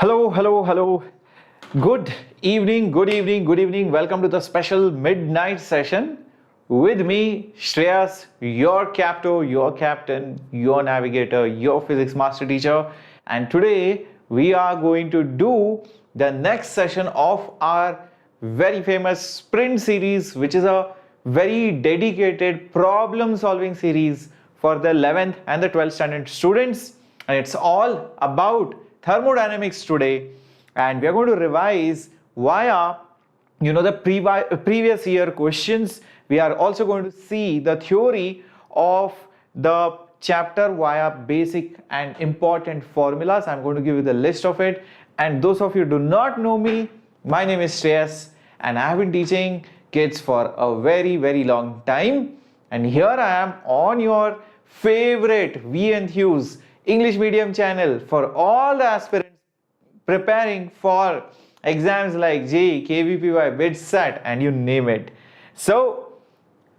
Hello, hello, hello. Good evening, good evening, good evening. Welcome to the special midnight session with me, Shreyas, your capto, your captain, your navigator, your physics master teacher. And today we are going to do the next session of our very famous sprint series, which is a very dedicated problem solving series for the 11th and the 12th standard students. And it's all about thermodynamics today, and we are going to revise via the previous year questions. We are also going to see the theory of the chapter via basic and important formulas. I'm going to give you the list of it. And those of you who do not know me, my name is Shreyas and I have been teaching kids for a very long time. And here I am on your favorite JEE Enthuse English medium channel for all the aspirants preparing for exams like JEE, KVPY, BIDSAT, and you name it. So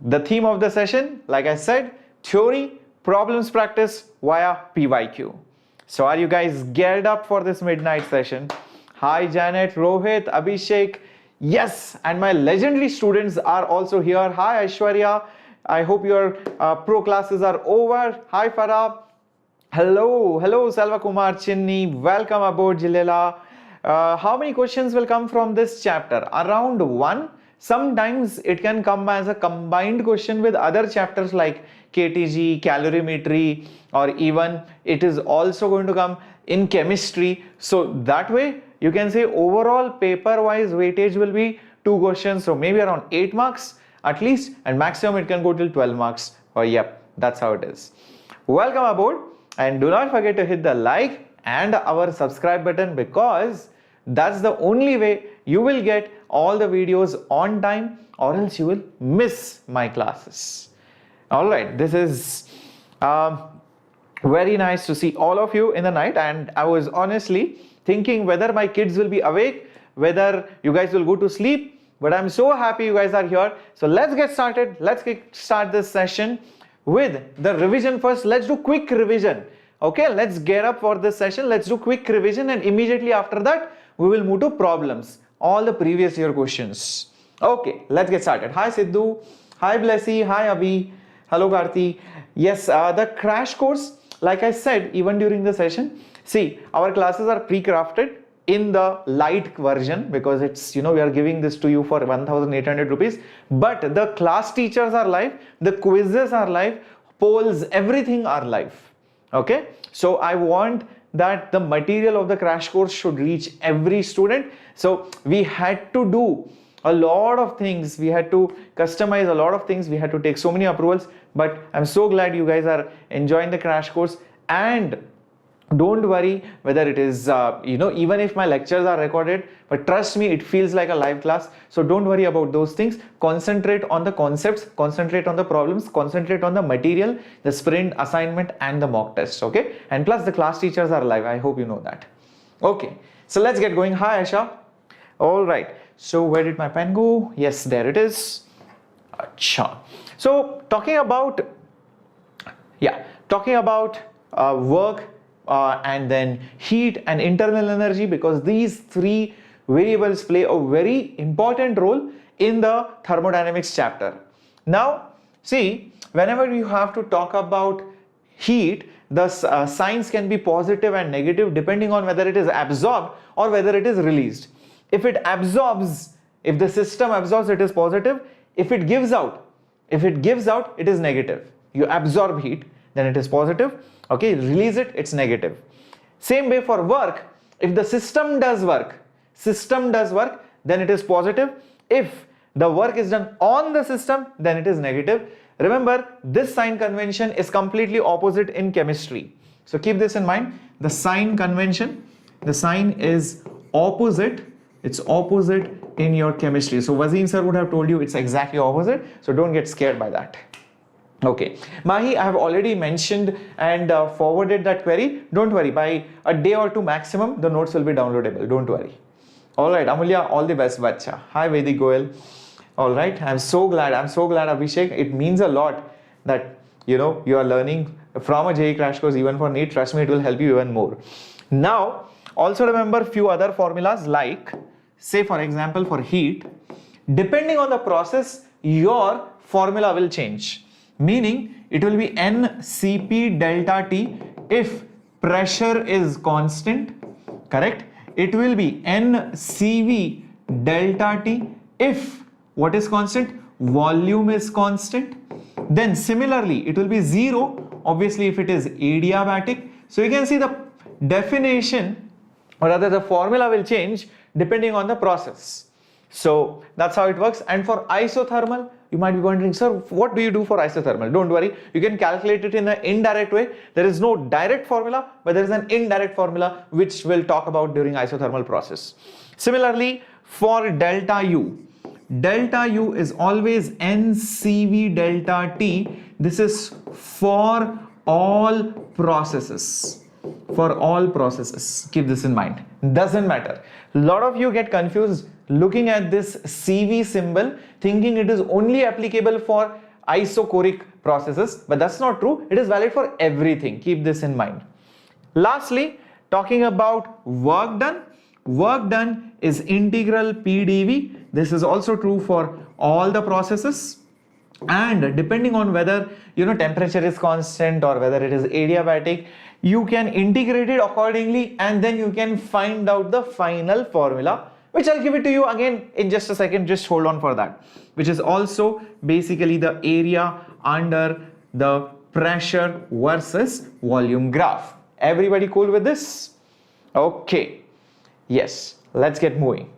the theme of the session, like I said, theory, problems practice via PYQ. So are you guys geared up for this midnight session? Hi Janet, Rohit, Abhishek. Yes, and my legendary students are also here. Hi Aishwarya. I hope your pro classes are over. Hi Farah. Hello, Salva Kumar Chinni, welcome aboard Jilela. How many questions will come from this chapter? Around one. Sometimes it can come as a combined question with other chapters like KTG, calorimetry, or even it is also going to come in chemistry. So that way you can say overall paper wise weightage will be 2 questions. So maybe around 8 marks at least, and maximum it can go till 12 marks. Oh yep, that's how it is. Welcome aboard. And do not forget to hit the like and our subscribe button, because that's the only way you will get all the videos on time, or else you will miss my classes. Alright, this is very nice to see all of you in the night, and I was honestly thinking whether my kids will be awake, whether you guys will go to sleep, but I'm so happy you guys are here. So let's get started. Let's start this session with the revision first. Let's do quick revision. Okay, let's get up for this session. Let's do quick revision, and immediately after that we will move to problems, all the previous year questions. Okay, let's get started. Hi Sidhu, hi Blessy, hi Abhi, hello Karthi. Yes, the crash course, like I said even during the session, see, our classes are pre-crafted in the light version, because it's, we are giving this to you for 1,800 rupees, but the class teachers are live, the quizzes are live, polls, everything are live. Okay, so I want that the material of the crash course should reach every student. So we had to do a lot of things, we had to customize a lot of things, we had to take so many approvals, but I'm so glad you guys are enjoying the crash course. And don't worry whether it is, even if my lectures are recorded, but trust me, it feels like a live class. So don't worry about those things. Concentrate on the concepts, concentrate on the problems, concentrate on the material, the sprint, assignment, and the mock tests. Okay. And plus the class teachers are live. I hope you know that. Okay. So let's get going. Hi, Aisha. All right. So where did my pen go? Yes, there it is. Achha. So talking about work, and then heat and internal energy, because these three variables play a very important role in the thermodynamics chapter. Now see, whenever you have to talk about heat, the signs can be positive and negative depending on whether it is absorbed or whether it is released. If it absorbs, if the system absorbs, it is positive. If it gives out, it is negative. You absorb heat, then it is positive. Okay, release it, it's negative. Same way for work, if the system does work, then it is positive. If the work is done on the system, then it is negative. Remember, this sign convention is completely opposite in chemistry. So keep this in mind. The sign convention, the sign is opposite. It's opposite in your chemistry. So Wazim sir would have told you it's exactly opposite. So don't get scared by that. Okay, Mahi, I have already mentioned and forwarded that query. Don't worry, by a day or two maximum, the notes will be downloadable. Don't worry. All right, Amulya, all the best, bacha. Hi, Vedi Goel. All right, I'm so glad, Abhishek. It means a lot that, you are learning from a JEE crash course, even for NEET. Trust me, it will help you even more. Now, Also remember few other formulas like, say for example for heat, depending on the process, your formula will change. Meaning it will be NCP delta T if pressure is constant, correct? It will be NCV delta T if what is constant? Volume is constant. Then similarly, it will be 0, obviously, if it is adiabatic. So you can see the definition, or rather the formula will change depending on the process. So that's how it works. And for isothermal, you might be wondering, sir, what do you do for isothermal? Don't worry, you can calculate it in an indirect way. There is no direct formula, but there is an indirect formula which we'll talk about during isothermal process. Similarly, for delta U is always NCV delta T. This is for all processes. For all processes. Keep this in mind. Doesn't matter. A lot of you get confused looking at this CV symbol, thinking it is only applicable for isochoric processes, but that's not true. It is valid for everything. Keep this in mind. Lastly, talking about work done. Work done is integral PdV. This is also true for all the processes. And depending on whether temperature is constant or whether it is adiabatic, you can integrate it accordingly, and then you can find out the final formula, which I'll give it to you again in just a second. Just hold on for that, which is also basically the area under the pressure versus volume graph. Everybody cool with this? Okay. Yes, let's get moving.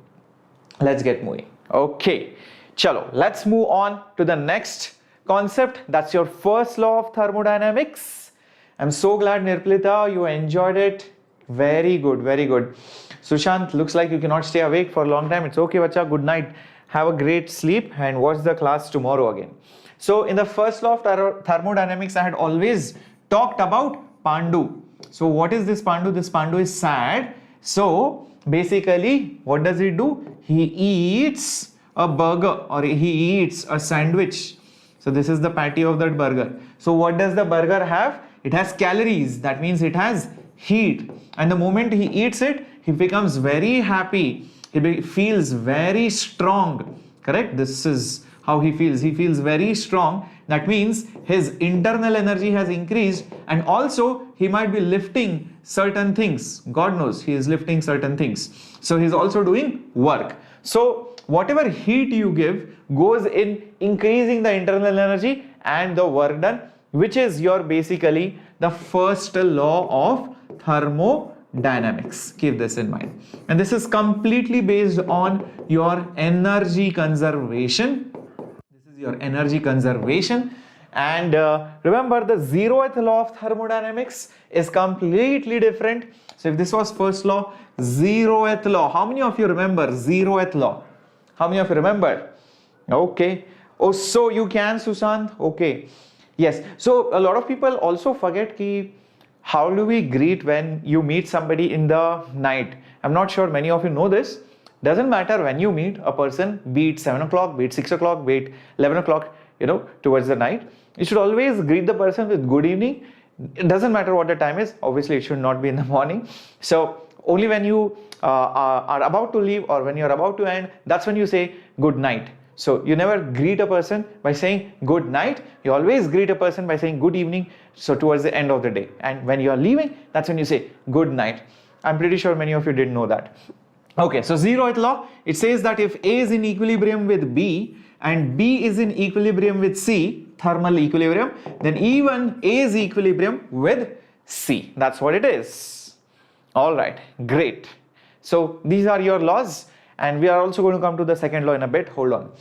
Okay, chalo, let's move on to the next concept. That's your first law of thermodynamics. I'm so glad, Nirplita, you enjoyed it. Very good, very good. Sushant, looks like you cannot stay awake for a long time. It's okay, bacha. Good night. Have a great sleep and watch the class tomorrow again. So in the first law of thermodynamics, I had always talked about Pandu. So what is this Pandu? This Pandu is sad. So basically, what does he do? He eats a burger or he eats a sandwich. So this is the patty of that burger. So what does the burger have? It has calories. That means it has heat. And the moment he eats it, he becomes very happy. He feels very strong. Correct? This is how he feels. He feels very strong. That means his internal energy has increased, and also he might be lifting certain things. God knows he is lifting certain things. So he's also doing work. So whatever heat you give goes in increasing the internal energy and the work done, which is your basically the first law of thermodynamics. Keep this in mind. And this is completely based on your energy conservation. This is your energy conservation. And remember, the 0th law of thermodynamics is completely different. So if this was first law, 0th law. How many of you remember 0th law? How many of you remember? Okay. Oh, so you can, Susant? Okay. Yes. So a lot of people also forget ki how do we greet when you meet somebody in the night? I'm not sure many of you know this. Doesn't matter when you meet a person, be it 7 o'clock, be it 6 o'clock, be it 11 o'clock, towards the night. You should always greet the person with good evening. It doesn't matter what the time is. Obviously, it should not be in the morning. So only when you are about to leave or when you're about to end, that's when you say good night. So you never greet a person by saying good night. You always greet a person by saying good evening. So towards the end of the day. And when you're leaving, that's when you say good night. I'm pretty sure many of you didn't know that. Okay, so 0th law, it says that if A is in equilibrium with B and B is in equilibrium with C, thermal equilibrium, then even A is equilibrium with C. That's what it is. All right, great. So these are your laws, and we are also going to come to the second law in a bit. Hold on.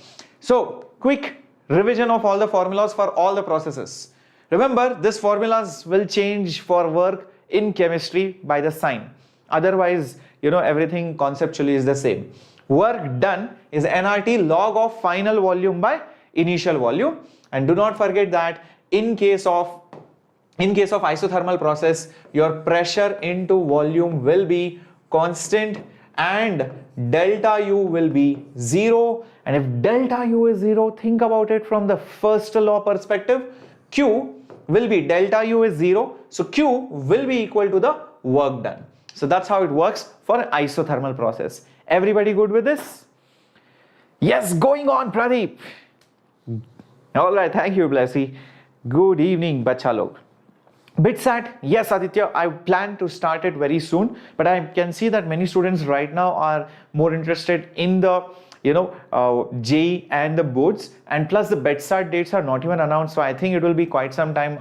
So quick revision of all the formulas for all the processes. Remember, these formulas will change for work in chemistry by the sign. Otherwise, everything conceptually is the same. Work done is nRT log of final volume by initial volume. And do not forget that in case of isothermal process, your pressure into volume will be constant and delta U will be 0. And if delta U is 0, think about it from the first law perspective. Q will be delta U is 0. So Q will be equal to the work done. So that's how it works for an isothermal process. Everybody good with this? Yes, going on, Pradeep. All right, thank you, Blessy. Good evening, bacha log. BitSat, yes, Aditya, I plan to start it very soon, but I can see that many students right now are more interested in the JEE and the boards, and plus the BitSat dates are not even announced, so I think it will be quite some time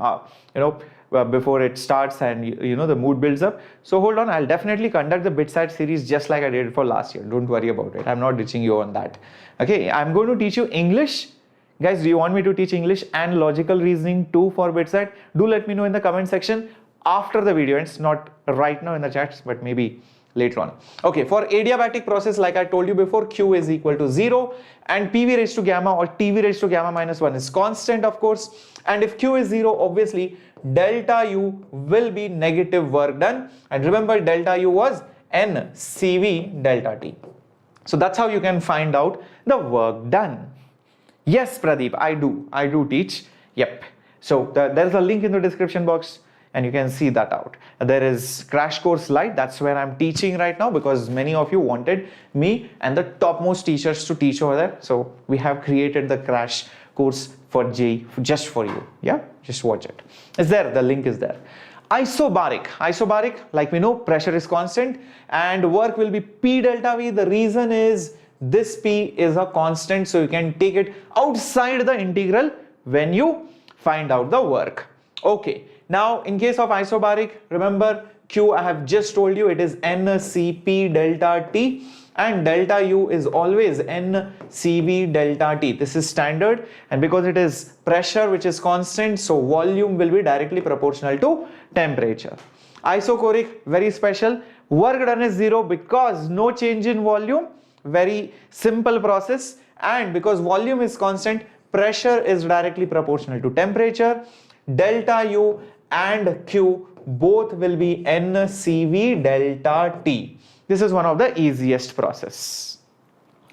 before it starts and the mood builds up. So hold on, I'll definitely conduct the BitSat series just like I did for last year. Don't worry about it. I'm not ditching you on that. Okay, I'm going to teach you English. Guys, do you want me to teach English and logical reasoning too for BitSat? Do let me know in the comment section after the video ends, not right now in the chats, but maybe later on. Okay, for adiabatic process, like I told you before, Q is equal to 0 and PV raised to gamma or TV raised to gamma minus 1 is constant, of course. And if Q is 0, obviously delta U will be negative work done. And remember, delta U was NCV delta T. So that's how you can find out the work done. Yes, Pradeep, I do teach. Yep. So there's a link in the description box and you can see that out. There is crash course light. That's where I'm teaching right now because many of you wanted me and the topmost teachers to teach over there. So we have created the crash course for JEE just for you. Yeah, just watch it. It's there. The link is there. Isobaric, like we know, pressure is constant and work will be P delta V. The reason is this P is a constant, so you can take it outside the integral when you find out the work. Okay, now in case of isobaric, remember Q, I have just told you it is NCP delta T and delta U is always NCV delta T. This is standard, and because it is pressure which is constant, so volume will be directly proportional to temperature. Isochoric, very special. Work done is 0 because no change in volume. Very simple process, and because volume is constant, pressure is directly proportional to temperature. Delta U and Q both will be NCV delta T. This is one of the easiest process.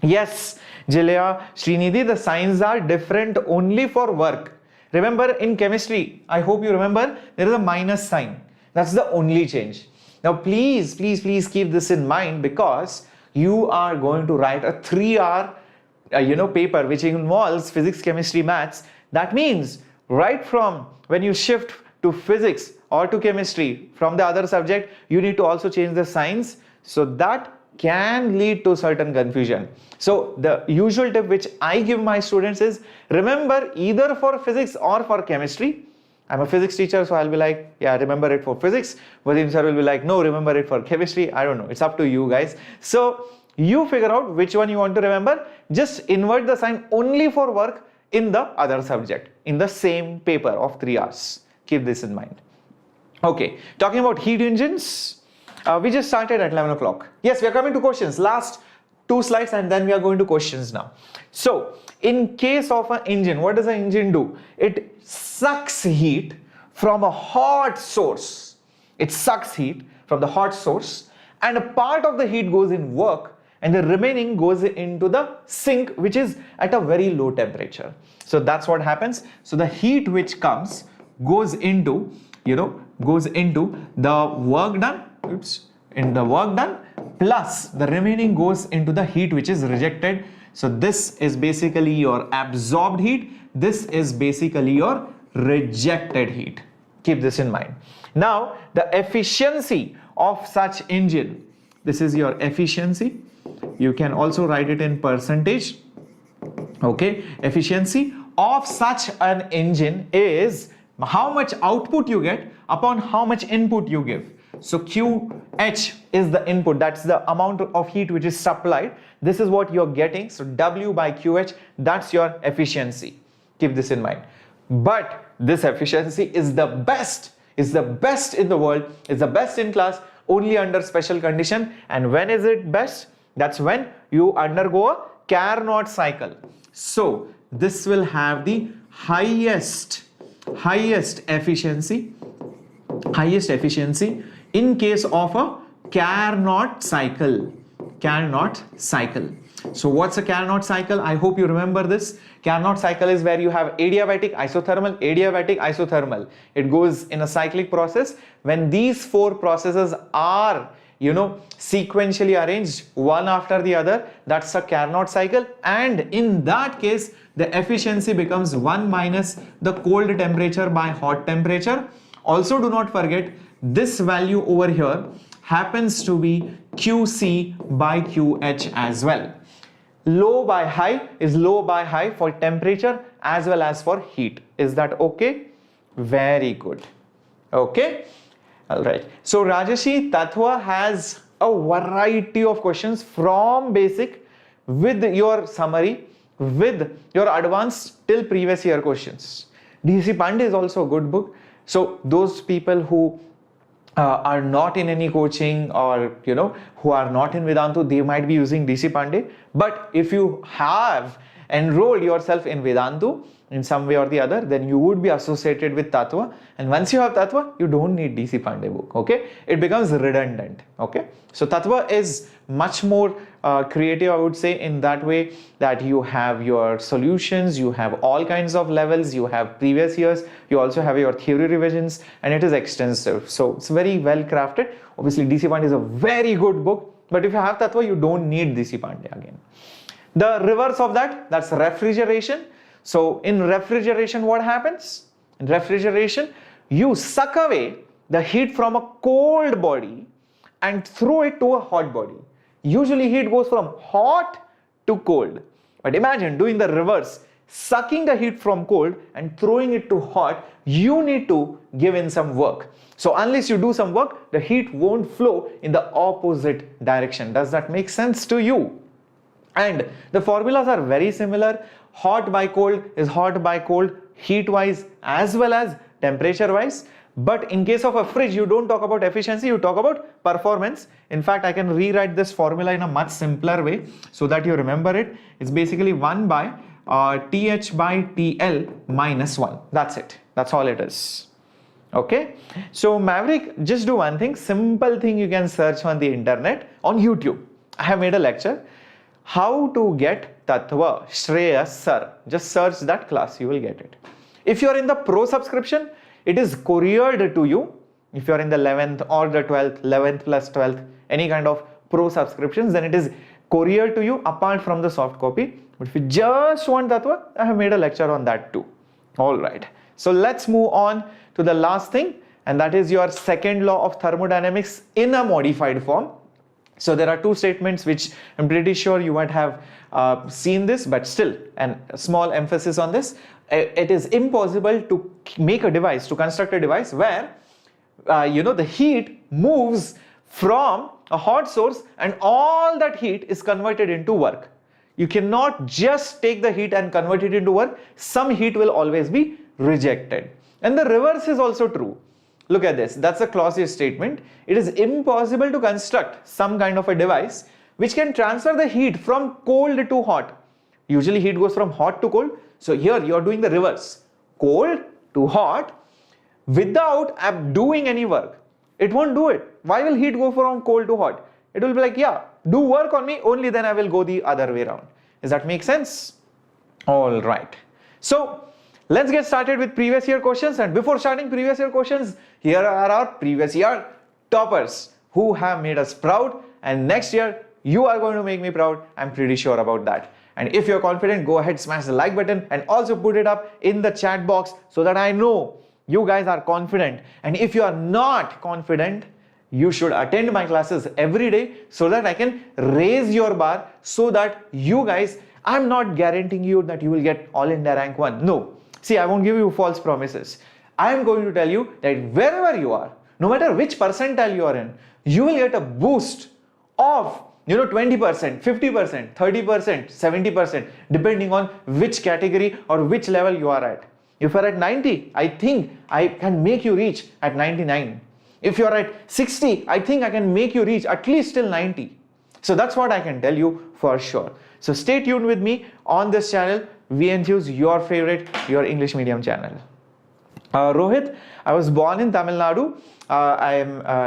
Yes, Jilya, Srinidhi, the signs are different only for work. Remember in chemistry, I hope you remember, there is a minus sign. That's the only change. Now please keep this in mind because you are going to write a 3-hour paper which involves physics, chemistry, maths. That means right from when you shift to physics or to chemistry from the other subject, you need to also change the signs, so that can lead to certain confusion. So the usual tip which I give my students is, remember either for physics or for chemistry. I'm a physics teacher, so I'll be like, yeah, remember it for physics. Vadim sir will be like, no, remember it for chemistry. I don't know. It's up to you guys. So you figure out which one you want to remember. Just invert the sign only for work in the other subject in the same paper of 3 hours. Keep this in mind. Okay, talking about heat engines. We just started at 11 o'clock. Yes, we are coming to questions. Last 2 slides and then we are going to questions now. So in case of an engine, what does an engine do? It sucks heat from a hot source. It sucks heat from the hot source, and a part of the heat goes in work and the remaining goes into the sink, which is at a very low temperature. So that's what happens. So the heat which comes goes into the work done, plus the remaining goes into the heat which is rejected. So this is basically your absorbed heat. This is basically your rejected heat. Keep this in mind. Now the efficiency of such engine, this is your efficiency. You can also write it in percentage. Okay, efficiency of such an engine is how much output you get upon how much input you give. So QH is the input, that's the amount of heat which is supplied. This is what you're getting. So W by QH, that's your efficiency. Keep this in mind. But this efficiency is the best in the world, is the best in class only under special condition. And when is it best? That's when you undergo a Carnot cycle. So this will have the highest efficiency in case of a Carnot cycle. So what's a Carnot cycle? I hope you remember this. Carnot cycle is where you have adiabatic, isothermal. It goes in a cyclic process. When these 4 processes are sequentially arranged one after the other, that's a Carnot cycle, and in that case the efficiency becomes 1 minus the cold temperature by hot temperature. Also, do not forget this value over here happens to be QC by QH as well. Low by high is low by high for temperature as well as for heat. Is that okay? Very good. Okay. All right. So Rajashi, Tattva has a variety of questions from basic with your summary, with your advanced till previous year questions. DC Pandey is also a good book. So those people who are not in any coaching, or who are not in Vedantu, they might be using DC Pandey. But if you have enrolled yourself in Vedantu in some way or the other, then you would be associated with Tattva, and once you have Tattva, you don't need DC Pandey book. Okay, it becomes redundant. Okay, so Tattva is much more creative, I would say, in that way that you have your solutions, you have all kinds of levels, you have previous years, you also have your theory revisions, and it is extensive. So it's very well crafted. Obviously DC Pandey is a very good book, but if you have Tattva, you don't need DC Pandey again. The reverse of that, that's refrigeration. So in refrigeration, what happens? In refrigeration, you suck away the heat from a cold body and throw it to a hot body. Usually heat goes from hot to cold. But imagine doing the reverse, sucking the heat from cold and throwing it to hot. You need to give in some work. So unless you do some work, the heat won't flow in the opposite direction. Does that make sense to you? And the formulas are very similar. Hot by cold is hot by cold, heat wise as well as temperature wise. But in case of a fridge, you don't talk about efficiency, you talk about performance. In fact, I can rewrite this formula in a much simpler way so that you remember it. It's basically 1 by TH by TL minus 1. That's it. That's all it is. Okay. So Maverick, just do one thing, simple thing you can search on the internet, on YouTube. I have made a lecture. How to get Tattva, Shreyas sir. Just search that class, you will get it. If you are in the pro subscription, it is couriered to you. If you are in the 11th or the 12th, 11th plus 12th, any kind of pro subscriptions, then it is couriered to you apart from the soft copy. But if you just want Tattva, I have made a lecture on that too. Alright. So let's move on to the last thing, and that is your second law of thermodynamics in a modified form. So there are two statements which I'm pretty sure you might have seen this, but still, and a small emphasis on this. It is impossible to make a device, to construct a device where the heat moves from a hot source and all that heat is converted into work. You cannot just take the heat and convert it into work. Some heat will always be rejected. And the reverse is also true. Look at this, that's a Clausius statement. It is impossible to construct some kind of a device which can transfer the heat from cold to hot. Usually heat goes from hot to cold. So here you are doing the reverse, cold to hot without doing any work. It won't do it. Why will heat go from cold to hot? It will be like, yeah, do work on me, only then I will go the other way around. Does that make sense? All right. So let's get started with previous year questions, and before starting previous year questions, here are our previous year toppers who have made us proud, and next year you are going to make me proud. I'm pretty sure about that. And if you're confident, go ahead, smash the like button and also put it up in the chat box so that I know you guys are confident. And if you are not confident, you should attend my classes every day so that I can raise your bar, so that you guys, I'm not guaranteeing you that you will get all India rank 1. No. See, I won't give you false promises. I am going to tell you that wherever you are, no matter which percentile you are in, you will get a boost of 20%, 50%, 30%, 70%, depending on which category or which level you are at. If you are at 90, I think I can make you reach at 99. If you are at 60, I think I can make you reach at least till 90. So that's what I can tell you for sure. So stay tuned with me on this channel, JEE Enthuse, your favorite, your English medium channel. Rohit, I was born in Tamil Nadu. I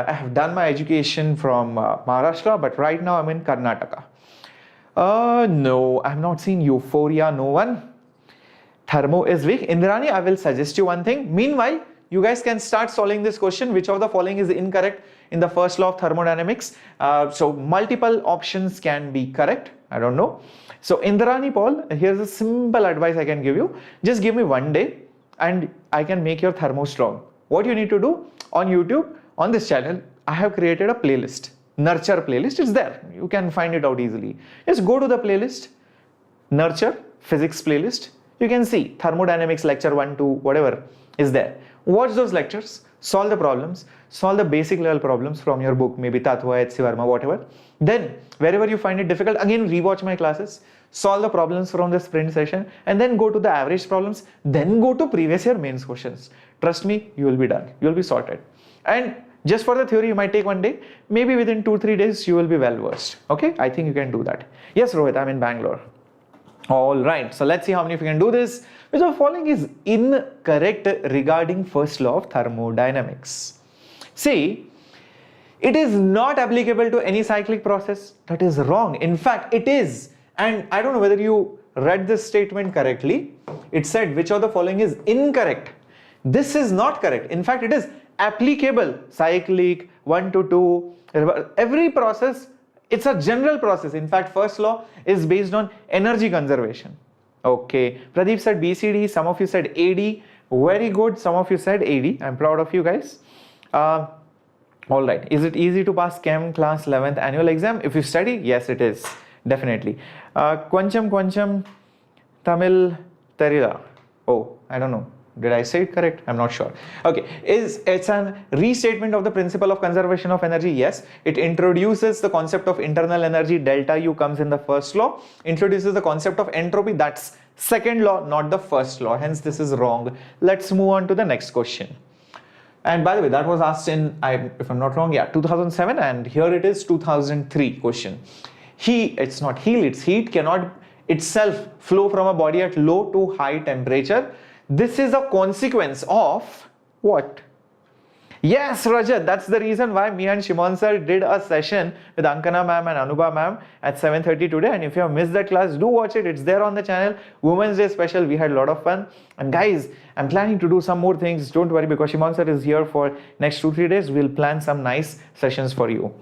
have done my education from Maharashtra, but right now I'm in Karnataka. No, I have not seen Euphoria, no one. Thermo is weak. Indrani, I will suggest you one thing. Meanwhile, you guys can start solving this question. Which of the following is incorrect in the first law of thermodynamics. So multiple options can be correct. I don't know. So Indrani Paul, here's a simple advice I can give you. Just give me one day and I can make your thermo strong. What you need to do on YouTube, on this channel, I have created a playlist, nurture playlist. It's there. You can find it out easily. Just go to the playlist, nurture physics playlist. You can see thermodynamics lecture 1, 2, whatever is there. Watch those lectures, solve the problems, solve the basic level problems from your book, maybe Tattva, H.C. Verma, whatever. Then wherever you find it difficult, again rewatch my classes, solve the problems from the sprint session, and then go to the average problems, then go to previous year mains questions. Trust me, you will be done. You will be sorted. And just for the theory, you might take one day. Maybe within 2-3 days, you will be well versed. Okay, I think you can do that. Yes, Rohit, I'm in Bangalore. All right, so let's see how many of you can do this. Which of the following is incorrect regarding first law of thermodynamics? See, it is not applicable to any cyclic process. That is wrong. In fact, it is. And I don't know whether you read this statement correctly. It said which of the following is incorrect. This is not correct. In fact, it is applicable. Cyclic, 1 to 2, every process. It's a general process. In fact, first law is based on energy conservation. Okay, Pradeep said BCD, some of you said AD. Very good, some of you said AD. I'm proud of you guys. All right, is it easy to pass Chem class 11th annual exam? If you study, yes, it is, definitely. Quancham, Tamil, Terila. Oh, I don't know. Did I say it correct? I'm not sure. Okay, it's a restatement of the principle of conservation of energy? Yes. It introduces the concept of internal energy, delta U comes in the first law, introduces the concept of entropy, that's second law, not the first law, hence this is wrong. Let's move on to the next question. And by the way, that was asked in, if I'm not wrong, yeah, 2007, and here it is 2003 question. It's not heat, it's heat cannot itself flow from a body at low to high temperature. This is a consequence of what? Yes, Rajat, that's the reason why me and Shimon sir did a session with Ankana ma'am and Anubha ma'am at 7:30 today. And if you have missed that class, do watch it. It's there on the channel. Women's Day special. We had a lot of fun. And guys, I'm planning to do some more things. Don't worry, because Shimon sir is here for next 2-3 days. We'll plan some nice sessions for you.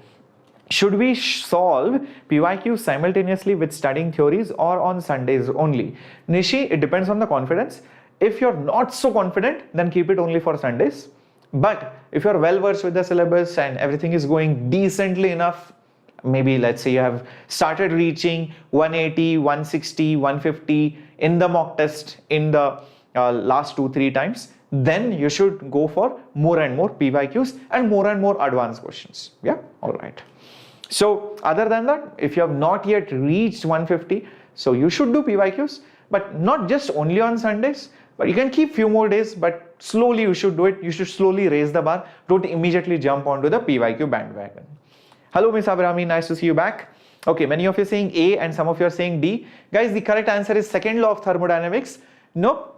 Should we solve PYQ simultaneously with studying theories or on Sundays only? Nishi, it depends on the confidence. If you're not so confident, then keep it only for Sundays. But if you're well versed with the syllabus and everything is going decently enough, maybe let's say you have started reaching 180, 160, 150 in the mock test in the last 2-3 times, then you should go for more and more PYQs and more advanced questions. Yeah, all right. So other than that, if you have not yet reached 150, so you should do PYQs, but not just only on Sundays. But you can keep few more days, but slowly you should do it. You should slowly raise the bar. Don't immediately jump onto the PYQ bandwagon. Hello, Miss Abrami. Nice to see you back. Okay, many of you are saying A and some of you are saying D. Guys, the correct answer is second law of thermodynamics. No.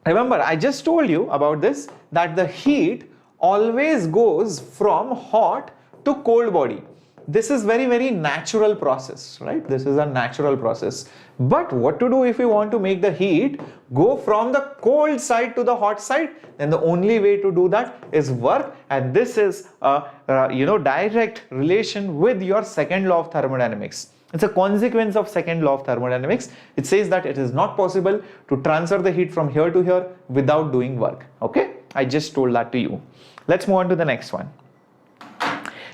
Remember, I just told you about this, that the heat always goes from hot to cold body. This is very natural process, right? This is a natural process. But what to do if we want to make the heat go from the cold side to the hot side? Then the only way to do that is work, and this is a direct relation with your second law of thermodynamics. It's a consequence of second law of thermodynamics. It says that it is not possible to transfer the heat from here to here without doing work. Okay, I just told that to you. Let's move on to the next one.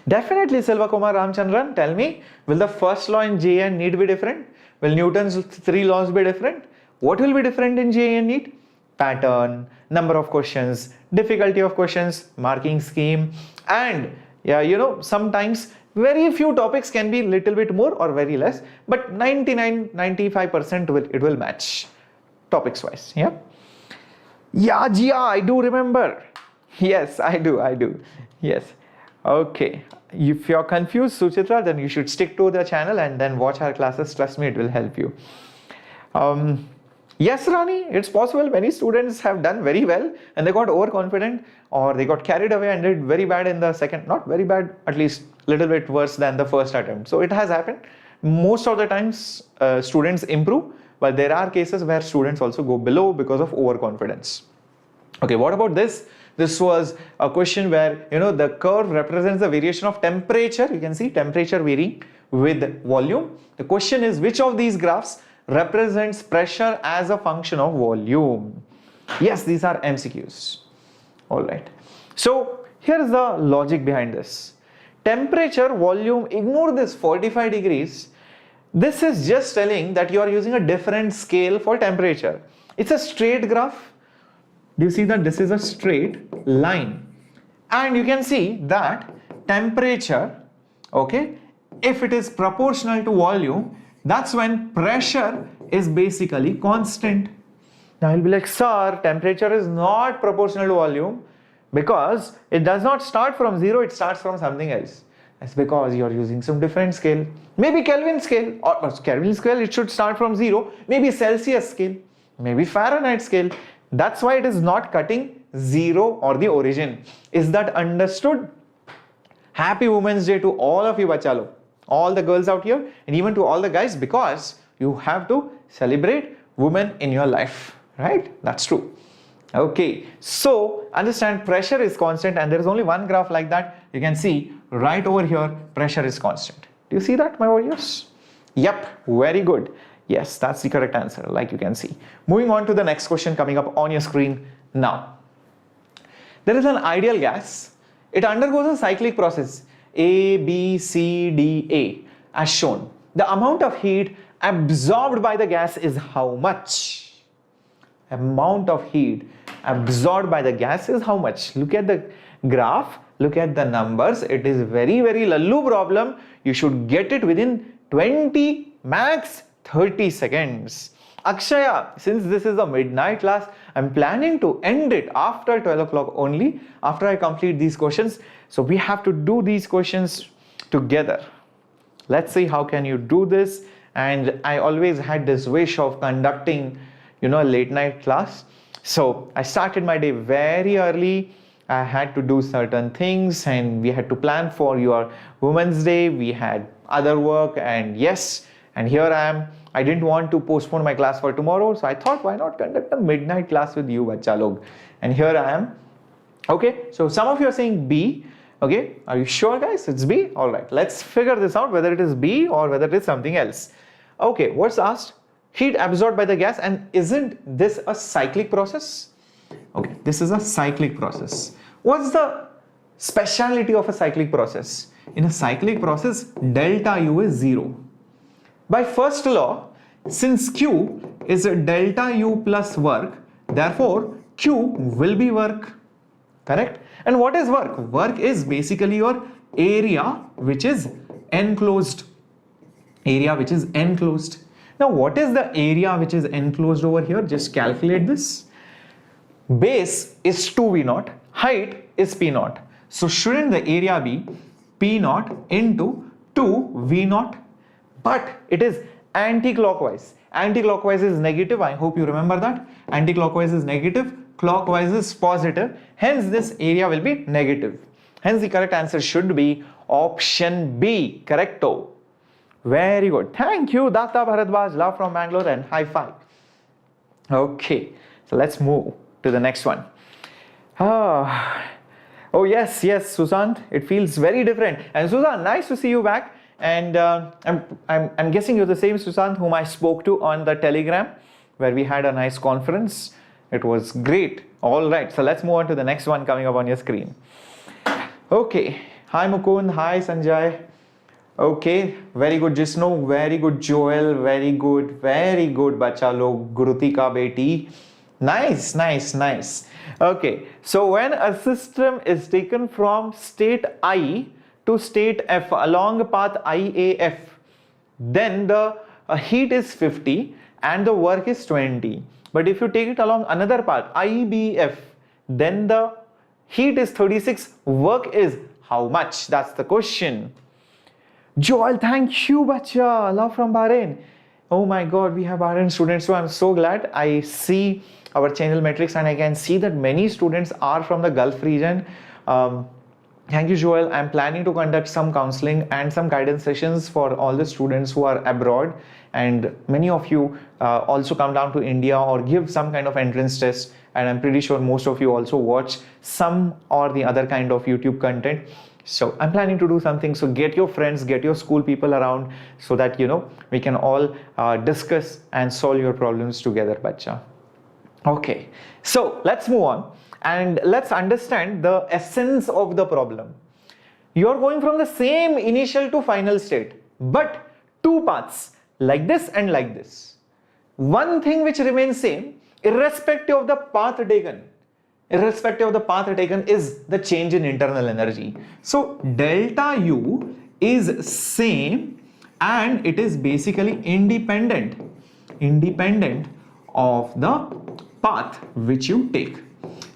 Definitely, Silva Kumar Ramchandran, tell me, will the first law in JEE and NEET be different? Will Newton's 3 laws be different? What will be different in JEE and NEET? Pattern, number of questions, difficulty of questions, marking scheme, and sometimes very few topics can be little bit more or very less, but 95% it will match topics wise. Yeah, Gia, I do remember. Yes, I do. Yes. Okay, if you're confused, Suchitra, then you should stick to the channel and then watch our classes. Trust me, it will help you. Yes, Rani, it's possible. Many students have done very well and they got overconfident, or they got carried away and did very bad in the second, not very bad, at least a little bit worse than the first attempt. So it has happened. Most of the times students improve, but there are cases where students also go below because of overconfidence. Okay, what about this? This was a question where, the curve represents the variation of temperature. You can see temperature varying with volume. The question is, which of these graphs represents pressure as a function of volume? Yes, these are MCQs. All right. So here is the logic behind this. Temperature, volume, ignore this 45 degrees. This is just telling that you are using a different scale for temperature. It's a straight graph. Do you see that this is a straight line? And you can see that temperature, okay, if it is proportional to volume, that's when pressure is basically constant. Now you'll be like, sir, temperature is not proportional to volume because it does not start from 0, it starts from something else. That's because you're using some different scale. Maybe Kelvin scale, or Kelvin scale, it should start from 0. Maybe Celsius scale, maybe Fahrenheit scale. That's why it is not cutting 0 or the origin. Is that understood? Happy Women's Day to all of you, bachalo. All the girls out here and even to all the guys, because you have to celebrate women in your life, right? That's true. Okay, so understand pressure is constant and there is only one graph like that. You can see right over here, pressure is constant. Do you see that, my warriors? Yep, very good. Yes, that's the correct answer, like you can see. Moving on to the next question coming up on your screen now. There is an ideal gas. It undergoes a cyclic process, A, B, C, D, A, as shown. The amount of heat absorbed by the gas is how much? Amount of heat absorbed by the gas is how much? Look at the graph, look at the numbers. It is very, very lallu problem. You should get it within 20, max 30 seconds. Akshaya, since this is a midnight class, I'm planning to end it after 12 o'clock only, after I complete these questions. So we have to do these questions together. Let's see how can you do this. And I always had this wish of conducting, a late night class. So I started my day very early. I had to do certain things and we had to plan for your Women's Day. We had other work and yes, and here I am. I didn't want to postpone my class for tomorrow. So I thought, why not conduct a midnight class with you, bacha log? And here I am. Okay, so some of you are saying B. Okay, are you sure, guys? It's B? All right, let's figure this out, whether it is B or whether it is something else. Okay, what's asked? Heat absorbed by the gas, and isn't this a cyclic process? Okay, this is a cyclic process. What's the speciality of a cyclic process? In a cyclic process, delta U is 0. By first law, since Q is a delta U plus work, therefore Q will be work. Correct? And what is work? Work is basically your area which is enclosed. Area which is enclosed. Now what is the area which is enclosed over here? Just calculate this. Base is 2V0, height is P0. So shouldn't the area be P0 into 2V0? But it is anti-clockwise. Anti-clockwise is negative. I hope you remember that. Anti-clockwise is negative. Clockwise is positive. Hence this area will be negative. Hence the correct answer should be option B. Correcto. Very good. Thank you, Datta Bharadwaj. Love from Bangalore and high five. Okay. So let's move to the next one. Oh yes, Susant. It feels very different. And Susant, nice to see you back. And I'm guessing you're the same Susant whom I spoke to on the Telegram, where we had a nice conference. It was great. All right, so let's move on to the next one coming up on your screen. Okay. Hi Mukund. Hi Sanjay. Okay, very good Jisnu. Very good Joel. Very good bacha log. Grutika beti. Nice. Okay, so when a system is taken from state I to state F along a path IAF, then the heat is 50 and the work is 20. But if you take it along another path IBF, then the heat is 36, work is how much? That's the question. Joel, thank you, bacha. Love from Bahrain. Oh my God, we have Bahrain students, so I'm so glad. I see our channel metrics and I can see that many students are from the Gulf region. Thank you, Joel. I'm planning to conduct some counseling and some guidance sessions for all the students who are abroad, and many of you also come down to India or give some kind of entrance test, and I'm pretty sure most of you also watch some or the other kind of YouTube content. So I'm planning to do something. So get your friends, get your school people around, so that we can all discuss and solve your problems together, bacha. Okay, so let's move on and let's understand the essence of the problem. You are going from the same initial to final state, but two paths, like this and like this. One thing which remains same, irrespective of the path taken, is the change in internal energy. So delta U is same and it is basically independent of the path which you take.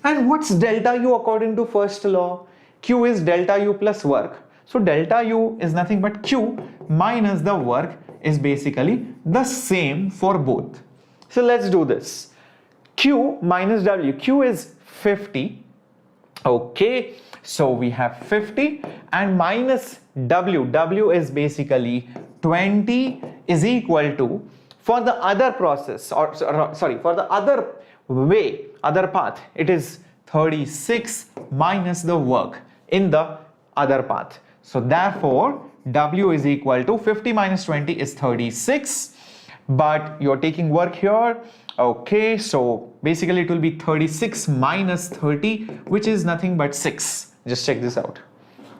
And what's delta U according to first law? Q is delta U plus work. So delta U is nothing but Q minus the work is basically the same for both. So let's do this. Q minus W. Q is 50. Okay, so we have 50 and minus W. W is basically 20 is equal to, for the other process, or sorry, for the other way, other path, it is 36 minus the work in the other path. So therefore W is equal to 50 minus 20 is 36, but you're taking work here. Okay, so basically it will be 36 minus 30, which is nothing but 6. Just check this out.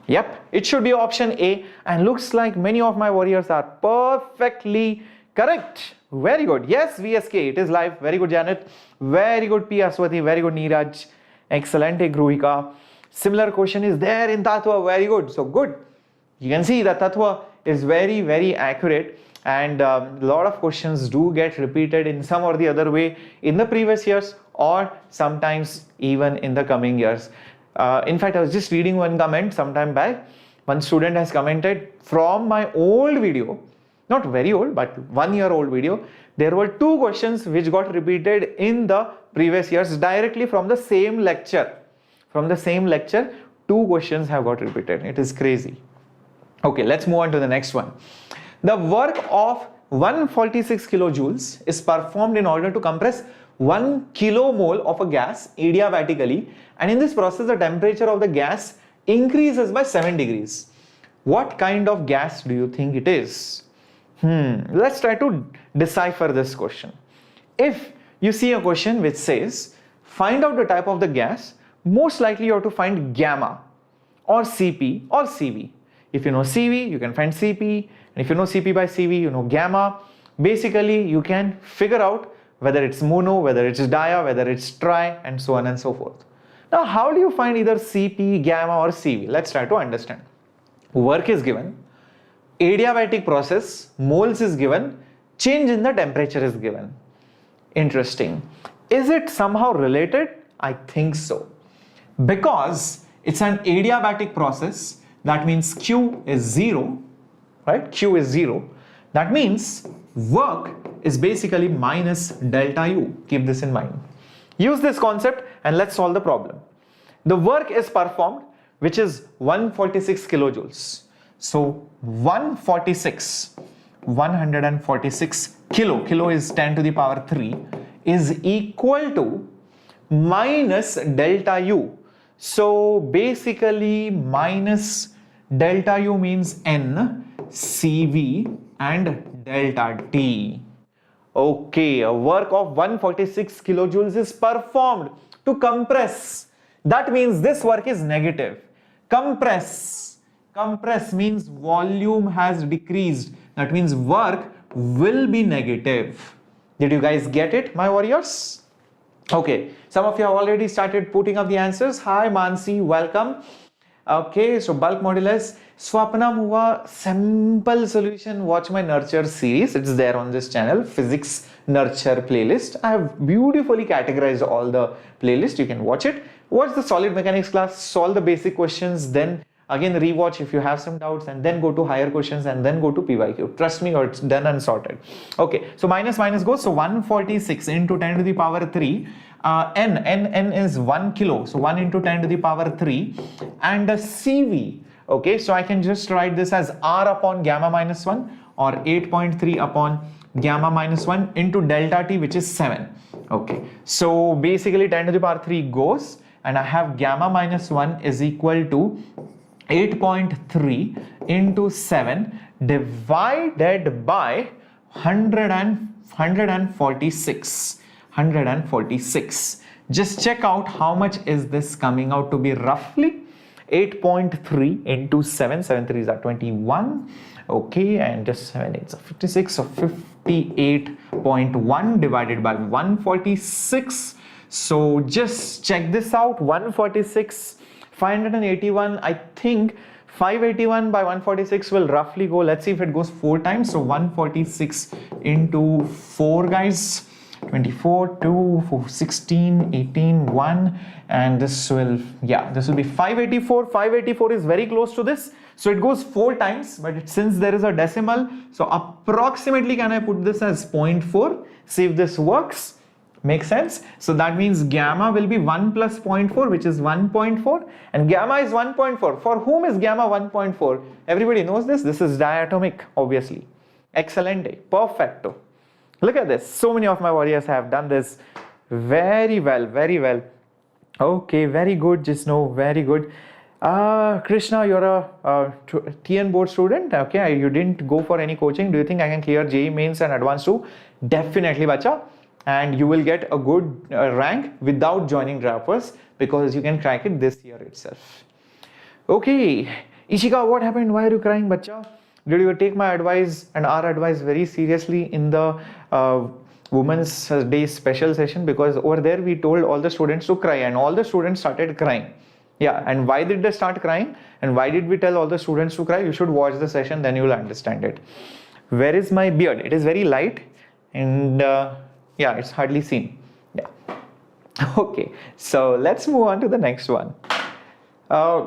Yep, it should be option A, and looks like many of my warriors are perfectly correct. Very good. Yes, VSK, it is live. Very good, Janet. Very good, P. Aswati. Very good, Neeraj. Excellent, Gruhika. Similar question is there in Tattva. Very good. So good. You can see that Tattva is very, very accurate, and a lot of questions do get repeated in some or the other way in the previous years or sometimes even in the coming years. In fact, I was just reading one comment sometime back. One student has commented from my old video, not very old, but 1 year old video. There were 2 questions which got repeated in the previous years directly from the same lecture. From the same lecture, 2 questions have got repeated. It is crazy. Okay, let's move on to the next one. The work of 146 kilojoules is performed in order to compress 1 kilomole of a gas adiabatically, and in this process the temperature of the gas increases by 7 degrees. What kind of gas do you think it is? Let's try to decipher this question. If you see a question which says find out the type of the gas, most likely you have to find gamma or Cp or Cv. If you know Cv, you can find Cp, and if you know Cp by Cv, you know gamma. Basically, you can figure out whether it's mono, whether it's dia, whether it's tri, and so on and so forth. Now, how do you find either Cp, gamma or Cv? Let's try to understand. Work is given, adiabatic process, moles is given, change in the temperature is given. Interesting. Is it somehow related? I think so. Because it's an adiabatic process, that means Q is 0, right? Q is 0. That means work is basically minus delta U. Keep this in mind. Use this concept and let's solve the problem. The work is performed, which is 146 kilojoules. So 146 kilo is 10 to the power 3 is equal to minus delta U. So basically minus delta U means N, Cv and delta T. Okay, a work of 146 kilojoules is performed to compress. That means this work is negative. Compress means volume has decreased. That means work will be negative. Did you guys get it, my warriors? Okay, some of you have already started putting up the answers. Hi Mansi, welcome. Okay, so bulk modulus. Swapna Muva, simple solution. Watch my nurture series. It's there on this channel, physics nurture playlist. I have beautifully categorized all the playlists. You can watch it. Watch the solid mechanics class, solve the basic questions, then again rewatch if you have some doubts, and then go to higher questions and then go to PYQ. Trust me, it's done and sorted. Okay, so minus goes. So 146 into 10 to the power 3. N is 1 kilo, so 1 into 10 to the power 3, and the CV, okay, so I can just write this as R upon gamma minus 1, or 8.3 upon gamma minus 1 into delta T, which is 7. Okay, so basically 10 to the power 3 goes, and I have gamma minus 1 is equal to 8.3 into 7 divided by 146. Just check out how much is this coming out to be roughly. 8.3 into 7, 7 3s are 21, okay, and just 7 8s are 56, so 58.1 divided by 146. So just check this out, 146, 581, I think 581 by 146 will roughly go, let's see if it goes 4 times, so 146 into 4, guys, 24, 2, 4, 16, 18, 1, and this will be 584. 584 is very close to this, so it goes 4 times, but since there is a decimal, so approximately can I put this as 0.4, see if this works. Makes sense? So that means gamma will be 1 plus 0.4, which is 1.4, and gamma is 1.4. For whom is gamma 1.4? Everybody knows this. This is diatomic, obviously. Excelente. Perfecto. Look at this. So many of my warriors have done this very well, very well. Okay, very good, Jisno, very good. Krishna, you're a TN board student. Okay, you didn't go for any coaching. Do you think I can clear JEE Mains and Advanced too? Definitely, bacha. And you will get a good rank without joining drafters, because you can crack it this year itself. Okay, Ishika, what happened? Why are you crying, bacha? Did you take my advice and our advice very seriously in the Women's Day special session? Because over there we told all the students to cry, and all the students started crying. Yeah, and why did they start crying? And why did we tell all the students to cry? You should watch the session, then you will understand it. Where is my beard? It is very light, and yeah, it's hardly seen. Yeah. Okay, so let's move on to the next one.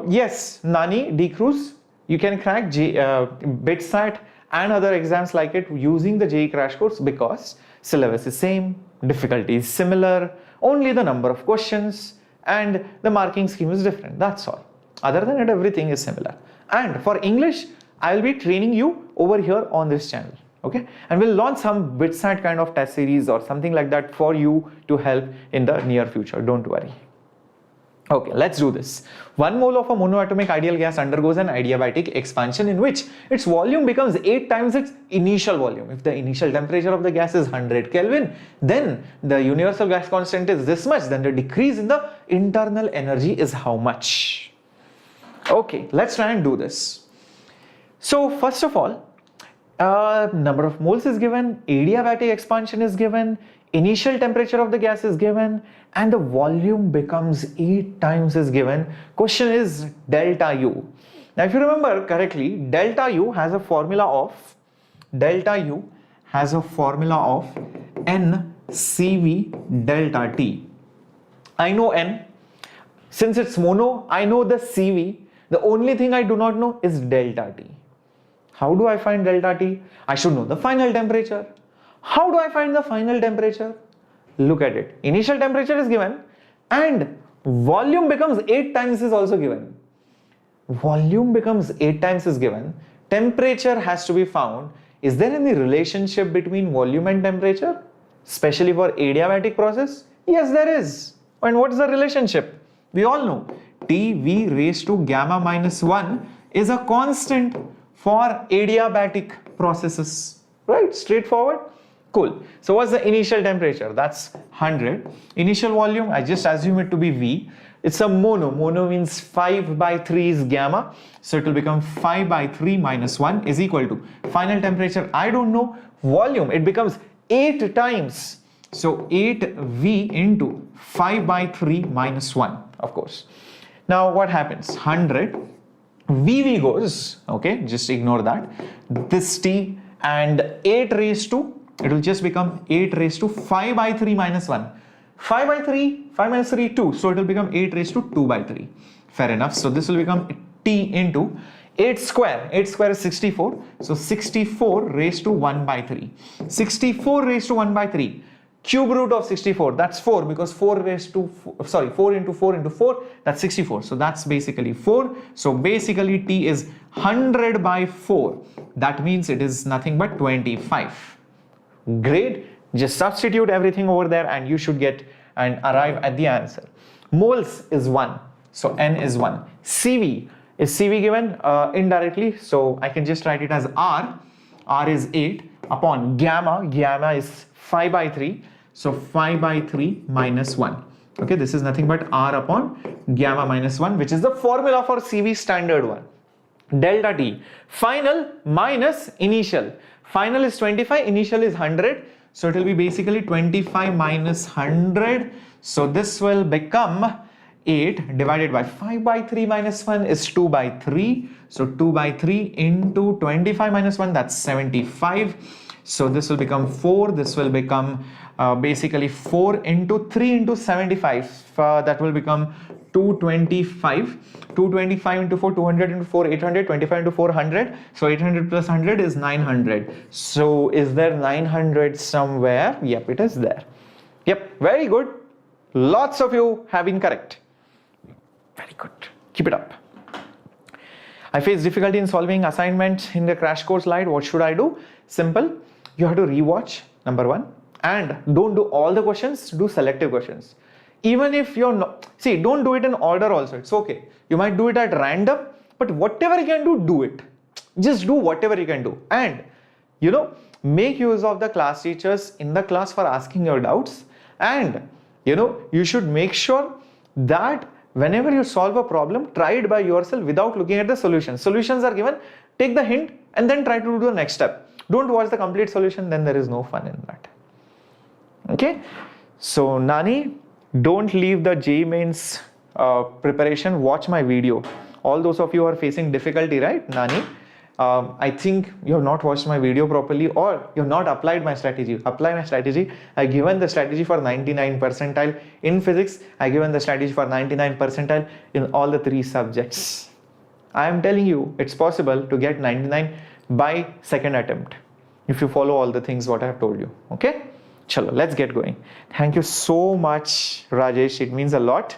Yes, Nani, D Cruz, you can crack BitSat and other exams like it using the JEE crash course, because syllabus is same, difficulty is similar, only the number of questions and the marking scheme is different. That's all. Other than that, everything is similar. And for English, I will be training you over here on this channel. Okay, and we'll launch some BitSat kind of test series or something like that for you to help in the near future. Don't worry. Okay, let's do this. 1 mole of a monoatomic ideal gas undergoes an adiabatic expansion in which its volume becomes 8 times its initial volume. If the initial temperature of the gas is 100 Kelvin, then the universal gas constant is this much, then the decrease in the internal energy is how much? Okay, let's try and do this. So first of all, number of moles is given, adiabatic expansion is given, initial temperature of the gas is given, and the volume becomes 8 times is given. Question is delta U. Now if you remember correctly, delta U has a formula of N CV delta T. I know N. Since it's mono, I know the CV. The only thing I do not know is delta T. How do I find delta T? I should know the final temperature. How do I find the final temperature? Look at it. Initial temperature is given and volume becomes 8 times is also given. Volume becomes 8 times is given. Temperature has to be found. Is there any relationship between volume and temperature? Especially for adiabatic process? Yes, there is. And what is the relationship? We all know TV raised to gamma minus 1 is a constant for adiabatic processes, right? Straightforward. Cool. So what's the initial temperature? That's 100. Initial volume, I just assume it to be V. It's a mono. Mono means 5 by 3 is gamma. So it will become 5 by 3 minus 1 is equal to final temperature. I don't know. Volume, it becomes 8 times. So 8V into 5 by 3 minus 1, of course. Now what happens? 100. VV goes, okay, just ignore that. This T and 8 raised to, it will just become 8 raised to 5 by 3 minus 1. 5 by 3, 5 minus 3, 2. So it will become 8 raised to 2 by 3. Fair enough. So this will become T into 8 square. 8 square is 64. So 64 raised to 1 by 3. 64 raised to 1 by 3. Cube root of 64, that's 4, because 4 into 4 into 4, that's 64. So that's basically 4. So basically T is 100 by 4. That means it is nothing but 25. Great. Just substitute everything over there and you should get and arrive at the answer. Moles is 1. So N is 1. CV. Is CV given indirectly? So I can just write it as R. R is 8 upon gamma. Gamma is 5 by 3. So 5 by 3 minus 1. Okay, this is nothing but R upon gamma minus 1, which is the formula for CV standard one. Delta T. Final minus initial. Final is 25, initial is 100. So it will be basically 25 minus 100. So this will become 8 divided by 5 by 3 minus 1 is 2 by 3. So 2 by 3 into 25 minus 1, that's 75. So this will become 4. This will become basically 4 into 3 into 75. That will become 225. 225 into 4, 200 into 4, 800. 25 into 400. So 800 plus 100 is 900. So is there 900 somewhere? Yep, it is there. Yep, very good. Lots of you have been correct. Very good. Keep it up. I face difficulty in solving assignment in the crash course slide. What should I do? Simple. You have to rewatch, number 1. And don't do all the questions, do selective questions. Even if you're not, see, don't do it in order also. It's okay. You might do it at random, but whatever you can do, do it. Just do whatever you can do. And, you know, make use of the class teachers in the class for asking your doubts. And, you know, you should make sure that whenever you solve a problem, try it by yourself without looking at the solution. Solutions are given, take the hint and then try to do the next step. Don't watch the complete solution, then there is no fun in that. Okay, so Nani, don't leave the JEE Mains preparation, watch my video. All those of you who are facing difficulty, right, Nani? I think you have not watched my video properly or you have not applied my strategy. Apply my strategy. I given the strategy for 99 percentile in physics. I given the strategy for 99 percentile in all the 3 subjects. I am telling you, it's possible to get 99 by second attempt if you follow all the things what I have told you. Okay, chalo, let's get going. Thank you so much, Rajesh. It means a lot.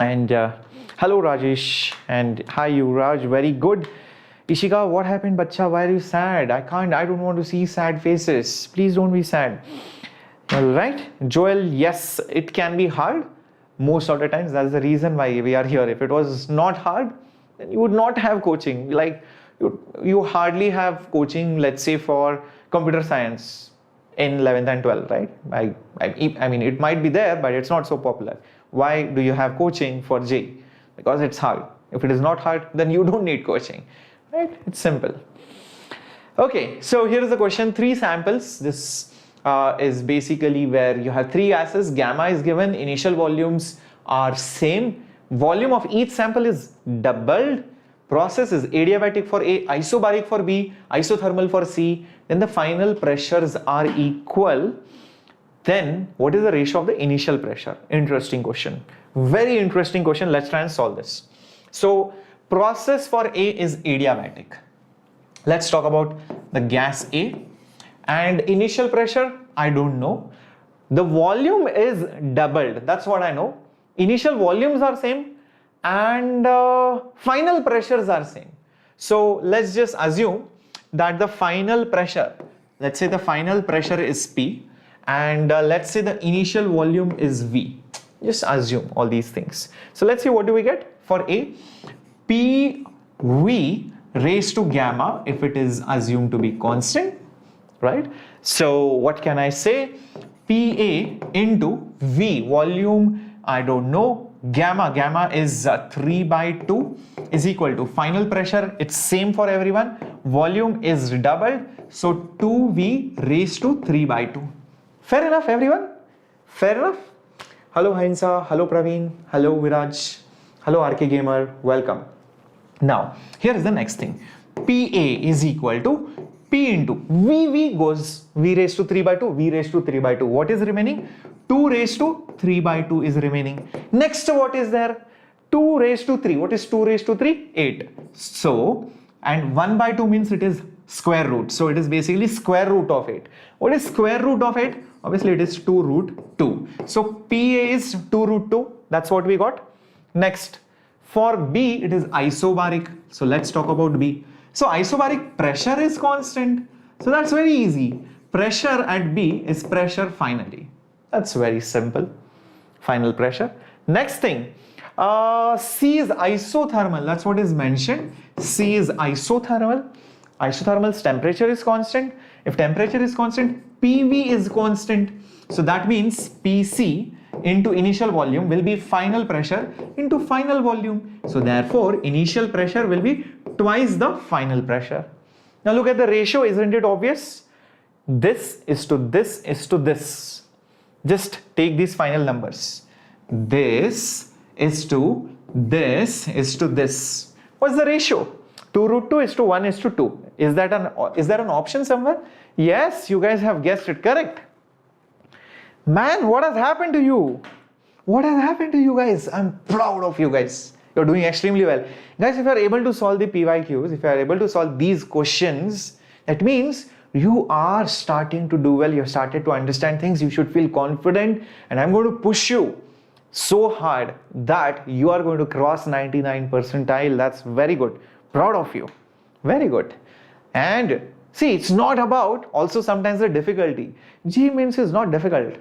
And hello, Rajesh, and hi, Yuvraj. Very good. Ishika, what happened, bacha? Why are you sad? I don't want to see sad faces. Please don't be sad. All right, Joel. Yes, it can be hard most of the times. That's the reason why we are here. If it was not hard, then you would not have coaching. Like you hardly have coaching, let's say, for computer science in 11th and 12th, right? I mean, it might be there, but it's not so popular. Why do you have coaching for JEE? Because it's hard. If it is not hard, then you don't need coaching, right? It's simple. Okay, so here is the question. 3 samples. This is basically where you have 3 gases. Gamma is given. Initial volumes are same. Volume of each sample is doubled. Process is adiabatic for A, isobaric for B, isothermal for C. Then the final pressures are equal. Then what is the ratio of the initial pressure? Interesting question. Very interesting question. Let's try and solve this. So process for A is adiabatic. Let's talk about the gas A. And initial pressure, I don't know. The volume is doubled. That's what I know. Initial volumes are same. And final pressures are same. So let's just assume that the final pressure, let's say the final pressure is P, and let's say the initial volume is V. Just assume all these things. So let's see, what do we get for A? PV raised to gamma, if it is assumed to be constant, right? So what can I say? PA into V, volume, I don't know. Gamma is 3 by 2 is equal to final pressure. It's same for everyone. Volume is doubled. So 2V raised to 3 by 2. Fair enough, everyone? Fair enough? Hello, Hainsa. Hello, Praveen. Hello, Viraj. Hello, RK Gamer. Welcome. Now, here is the next thing. PA is equal to P into V goes V raised to 3 by 2, V raised to 3 by 2. What is remaining? 2 raised to 3 by 2 is remaining. Next, what is there? 2 raised to 3. What is 2 raised to 3? 8. So, and 1 by 2 means it is square root. So it is basically square root of 8. What is square root of 8? Obviously it is 2 root 2. So PA is 2 root 2. That's what we got. Next, for B, it is isobaric. So let's talk about B. So isobaric pressure is constant. So that's very easy. Pressure at B is pressure finally. That's very simple. Final pressure. Next thing, C is isothermal. That's what is mentioned. C is isothermal. Isothermal's temperature is constant. If temperature is constant, PV is constant. So that means PC into initial volume will be final pressure into final volume. So therefore, initial pressure will be twice the final pressure. Now look at the ratio, isn't it obvious? This is to this is to this. Just take these final numbers. This is to this is to this. What's the ratio? 2 root 2 is to 1 is to 2. Is there an option somewhere? Yes, you guys have guessed it correct. Man, what has happened to you? What has happened to you guys? I'm proud of you guys. You're doing extremely well. Guys, if you are able to solve the PYQs, if you are able to solve these questions, that means you are starting to do well. You have started to understand things. You should feel confident. And I'm going to push you so hard that you are going to cross 99 percentile. That's very good. Proud of you. Very good. And see, it's not about also sometimes the difficulty. JEE Mains is not difficult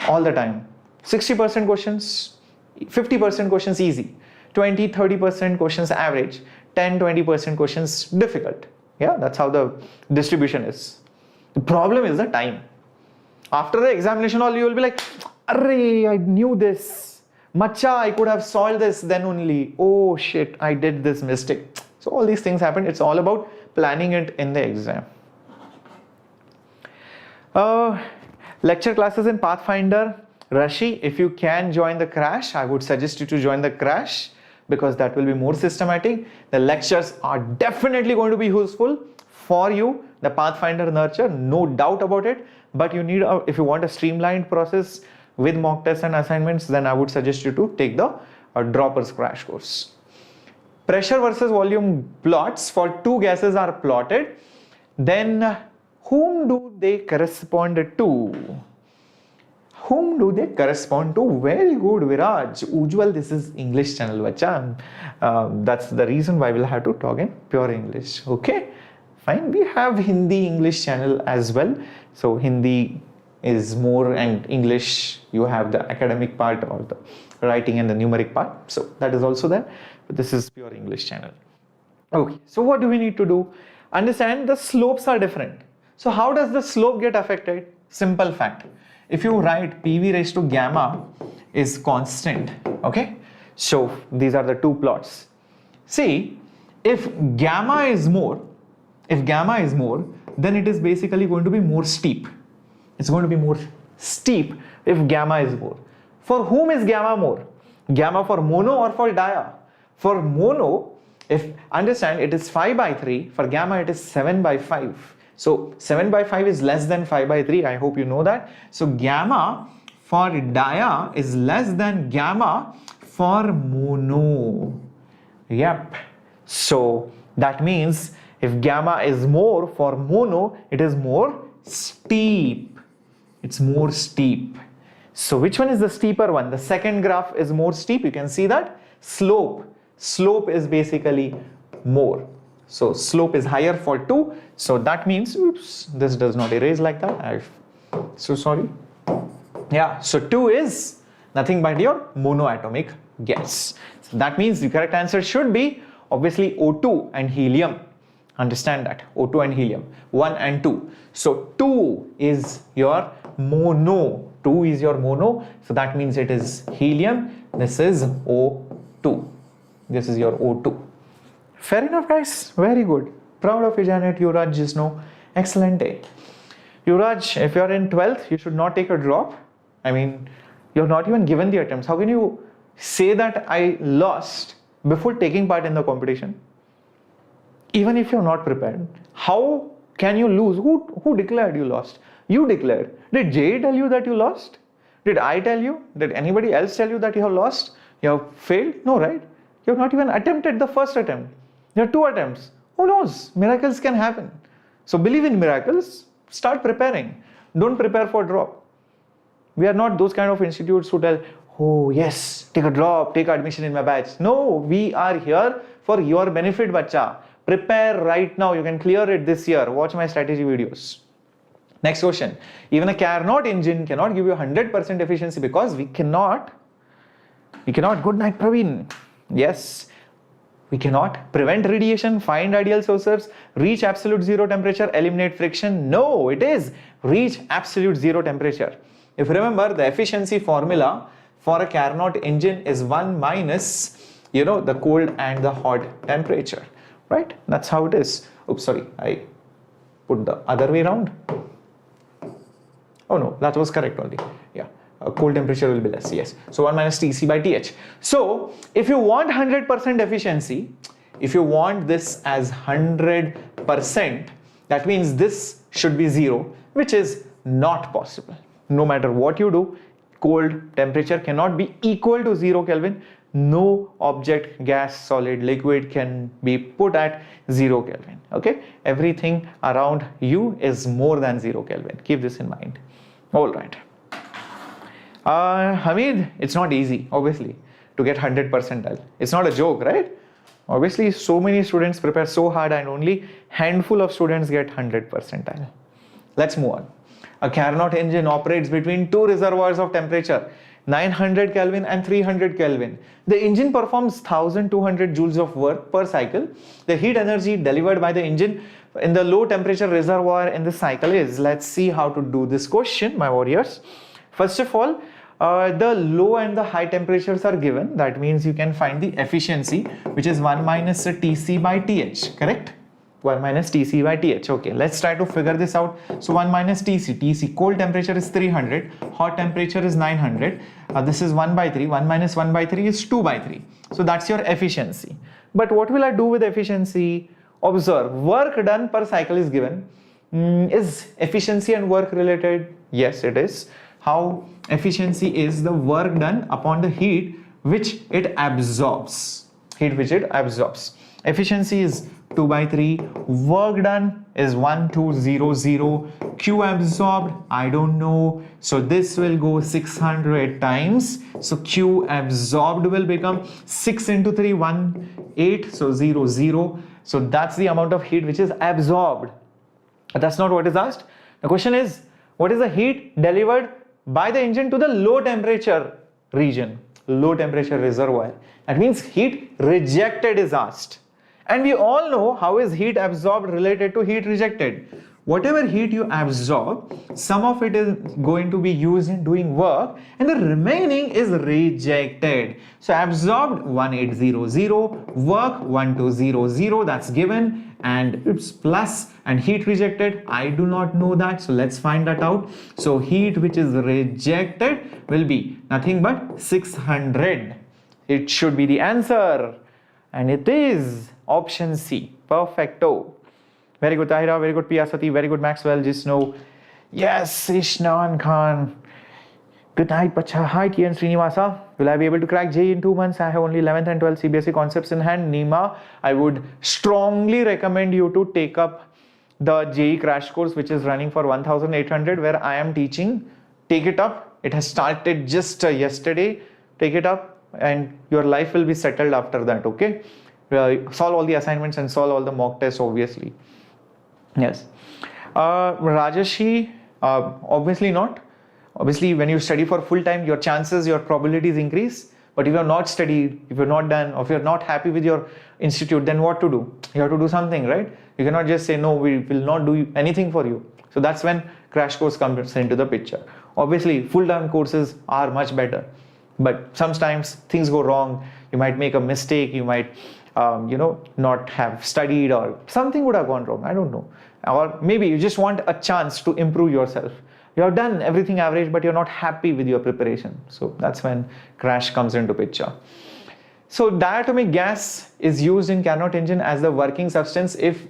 all the time. 60% questions, 50% questions easy, 20-30% questions average, 10-20% questions difficult. Yeah, that's how the distribution is. The problem is the time. After the examination all, you will be like, array, I knew this. Macha, I could have solved this then only. Oh shit, I did this mistake. So all these things happen. It's all about planning it in the exam. Lecture classes in Pathfinder. Rashi, if you can join the crash, I would suggest you to join the crash because that will be more systematic. The lectures are definitely going to be useful for you. The Pathfinder nurture, no doubt about it. But you need, if you want a streamlined process with mock tests and assignments, then I would suggest you to take the Droppers crash course. Pressure versus volume plots for two gases are plotted. Then whom do they correspond to? Whom do they correspond to? Very good, Viraj. Ujjwal, this is English channel, bacha. That's the reason why we'll have to talk in pure English. Okay, fine. We have Hindi English channel as well. So Hindi is more and English, you have the academic part or the writing and the numeric part. So that is also there. But this is pure English channel. Okay, so what do we need to do? Understand the slopes are different. So how does the slope get affected? Simple fact. If you write PV raised to gamma is constant, okay? So these are the two plots. See, if gamma is more, then it is basically going to be more steep. It's going to be more steep if gamma is more. For whom is gamma more? Gamma for mono or for dia? For mono, if understand it is 5 by 3, for gamma it is 7 by 5. So 7 by 5 is less than 5 by 3. I hope you know that. So gamma for dia is less than gamma for mono. Yep. So that means if gamma is more for mono, it is more steep. It's more steep. So which one is the steeper one? The second graph is more steep. You can see that. Slope is basically more. So slope is higher for 2. So that means, oops, this does not erase like that. I'm so sorry. Yeah, so 2 is nothing but your monoatomic gas. So that means the correct answer should be obviously O2 and helium. Understand that. O2 and helium. 1 and 2. So 2 is your mono. 2 is your mono. So that means it is helium. This is O2. This is your O2. Fair enough, guys. Very good. Proud of you, Janet. Yuraj just know. Excellent day. Yuraj, if you're in 12th, you should not take a drop. I mean, you're not even given the attempts. How can you say that I lost before taking part in the competition? Even if you're not prepared, how can you lose? Who declared you lost? You declared. Did JEE tell you that you lost? Did I tell you? Did anybody else tell you that you have lost? You have failed? No, right? You have not even attempted the first attempt. There are 2 attempts. Who knows? Miracles can happen. So believe in miracles, start preparing. Don't prepare for drop. We are not those kind of institutes who tell, oh yes, take a drop, take admission in my batch. No, we are here for your benefit, bacha. Prepare right now. You can clear it this year. Watch my strategy videos. Next question. Even a Carnot engine cannot give you 100% efficiency because we cannot, good night Praveen. Yes, we cannot prevent radiation, find ideal sources, reach absolute zero temperature, eliminate friction. No, it is reach absolute zero temperature. If you remember, the efficiency formula for a Carnot engine is 1 minus, the cold and the hot temperature, right? That's how it is. Oops, sorry, I put the other way around. Oh no, that was correct only. Yeah, cold temperature will be less, yes. So 1 minus Tc by Th. So if you want 100% efficiency, if you want this as 100%, that means this should be 0, which is not possible. No matter what you do, cold temperature cannot be equal to 0 Kelvin. No object, gas, solid, liquid can be put at 0 Kelvin. Okay, everything around you is more than 0 Kelvin. Keep this in mind. All right. Hamid, it's not easy, obviously, to get 100 percentile. It's not a joke, right? Obviously, so many students prepare so hard and only handful of students get 100 percentile. Let's move on. A Carnot engine operates between two reservoirs of temperature, 900 Kelvin and 300 Kelvin. The engine performs 1200 joules of work per cycle. The heat energy delivered by the engine in the low temperature reservoir in the cycle is, let's see how to do this question, my warriors. First of all, the low and the high temperatures are given. That means you can find the efficiency, which is 1 minus Tc by Th, correct? 1 minus Tc by Th. Okay, let's try to figure this out. So 1 minus Tc, cold temperature is 300, hot temperature is 900. This is 1 by 3, 1 minus 1 by 3 is 2 by 3. So that's your efficiency. But what will I do with efficiency? Observe, work done per cycle is given. Is efficiency and work related? Yes, it is. How? Efficiency is the work done upon the heat which it absorbs. Efficiency is 2 by 3. Work done is 1200. Q absorbed, I don't know. So this will go 600 times. So Q absorbed will become 6 into 3, 18. So 0. So that's the amount of heat which is absorbed. But that's not what is asked. The question is, what is the heat delivered by the engine to the low temperature region, low temperature reservoir? That means heat rejected is asked. And we all know how is heat absorbed related to heat rejected. Whatever heat you absorb, some of it is going to be used in doing work and the remaining is rejected. So absorbed 1800, work 1200, that's given, and it's plus, and heat rejected, I do not know that, so let's find that out. So heat which is rejected will be nothing but 600. It should be the answer, and it is option C. Perfecto. Very good Tahira, very good Piyasati, very good Maxwell, Jisno. Yes, Ishnan Khan. Good night, Pacha. Hi, TN Srinivasa. Will I be able to crack JEE in 2 months? I have only 11th and 12th CBSE concepts in hand. Nima, I would strongly recommend you to take up the JEE crash course, which is running for 1800, where I am teaching. Take it up. It has started just yesterday. Take it up and your life will be settled after that, okay? Solve all the assignments and solve all the mock tests, obviously. Yes. Rajashi, obviously not. Obviously, when you study for full time, your chances, your probabilities increase. But if you are not studied, if you're not done, or if you're not happy with your institute, then what to do? You have to do something, right? You cannot just say, no, we will not do anything for you. So that's when crash course comes into the picture. Obviously, full time courses are much better. But sometimes things go wrong. You might make a mistake. You might, not have studied, or something would have gone wrong. I don't know. Or maybe you just want a chance to improve yourself. You have done everything average, but you're not happy with your preparation. So that's when crash comes into picture. So diatomic gas is used in Carnot engine as the working substance if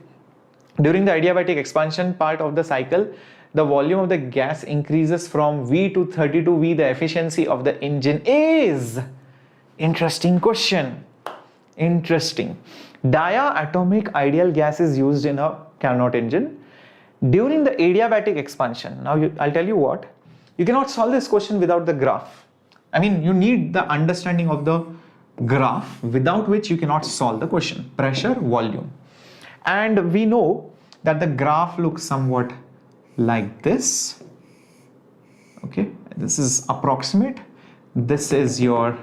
during the adiabatic expansion part of the cycle, the volume of the gas increases from V to 32 V, the efficiency of the engine is... Interesting question. Interesting. Diatomic ideal gas is used in a Carnot engine. during the adiabatic expansion, now I'll tell you what, you cannot solve this question without the graph. I mean, you need the understanding of the graph, without which you cannot solve the question. Pressure, volume. And we know that the graph looks somewhat like this. Okay, this is approximate. This is your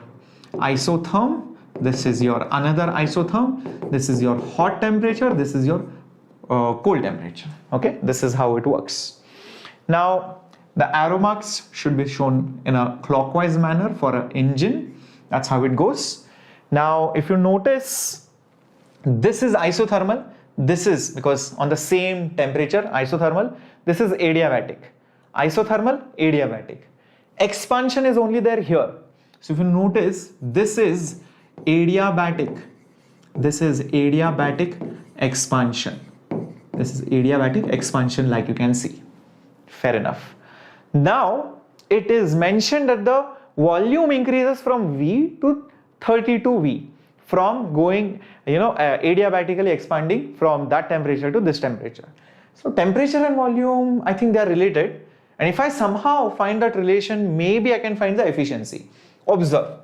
isotherm. This is your another isotherm. This is your hot temperature. This is your cold temperature. Okay, this is how it works. Now, the arrow marks should be shown in a clockwise manner for an engine. That's how it goes. Now, if you notice, this is isothermal. This is because on the same temperature, isothermal. This is adiabatic. Isothermal, adiabatic. Expansion is only there here. So if you notice, this is adiabatic. This is adiabatic expansion. This is adiabatic expansion, like you can see. Fair enough. Now, it is mentioned that the volume increases from V to 32V from going, adiabatically expanding from that temperature to this temperature. So temperature and volume, I think they are related. And if I somehow find that relation, maybe I can find the efficiency. Observe.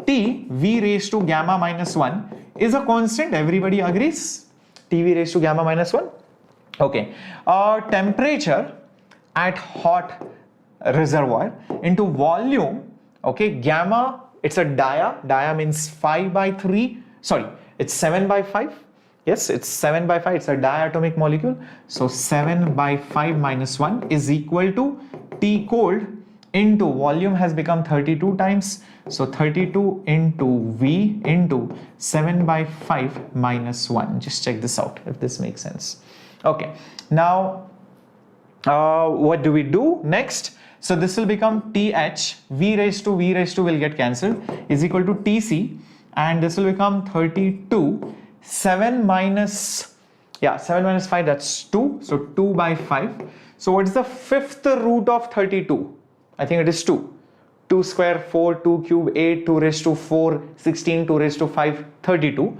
T, V raised to gamma minus 1 is a constant. Everybody agrees? T, V raised to gamma minus 1. Okay. Temperature at hot reservoir into volume, okay, gamma, it's a dia means 5 by 3, sorry, it's 7 by 5, yes, it's 7 by 5, it's a diatomic molecule, so 7 by 5 minus 1 is equal to T cold into volume has become 32 times, so 32 into V into 7 by 5 minus 1, just check this out if this makes sense. Okay, now what do we do next? So this will become TH, V raised to will get cancelled, is equal to TC, and this will become 32, 7 minus 5, that's 2, so 2 by 5. So what is the fifth root of 32? I think it is 2. 2 square, 4, 2 cube, 8, 2 raised to 4, 16, 2 raised to 5, 32.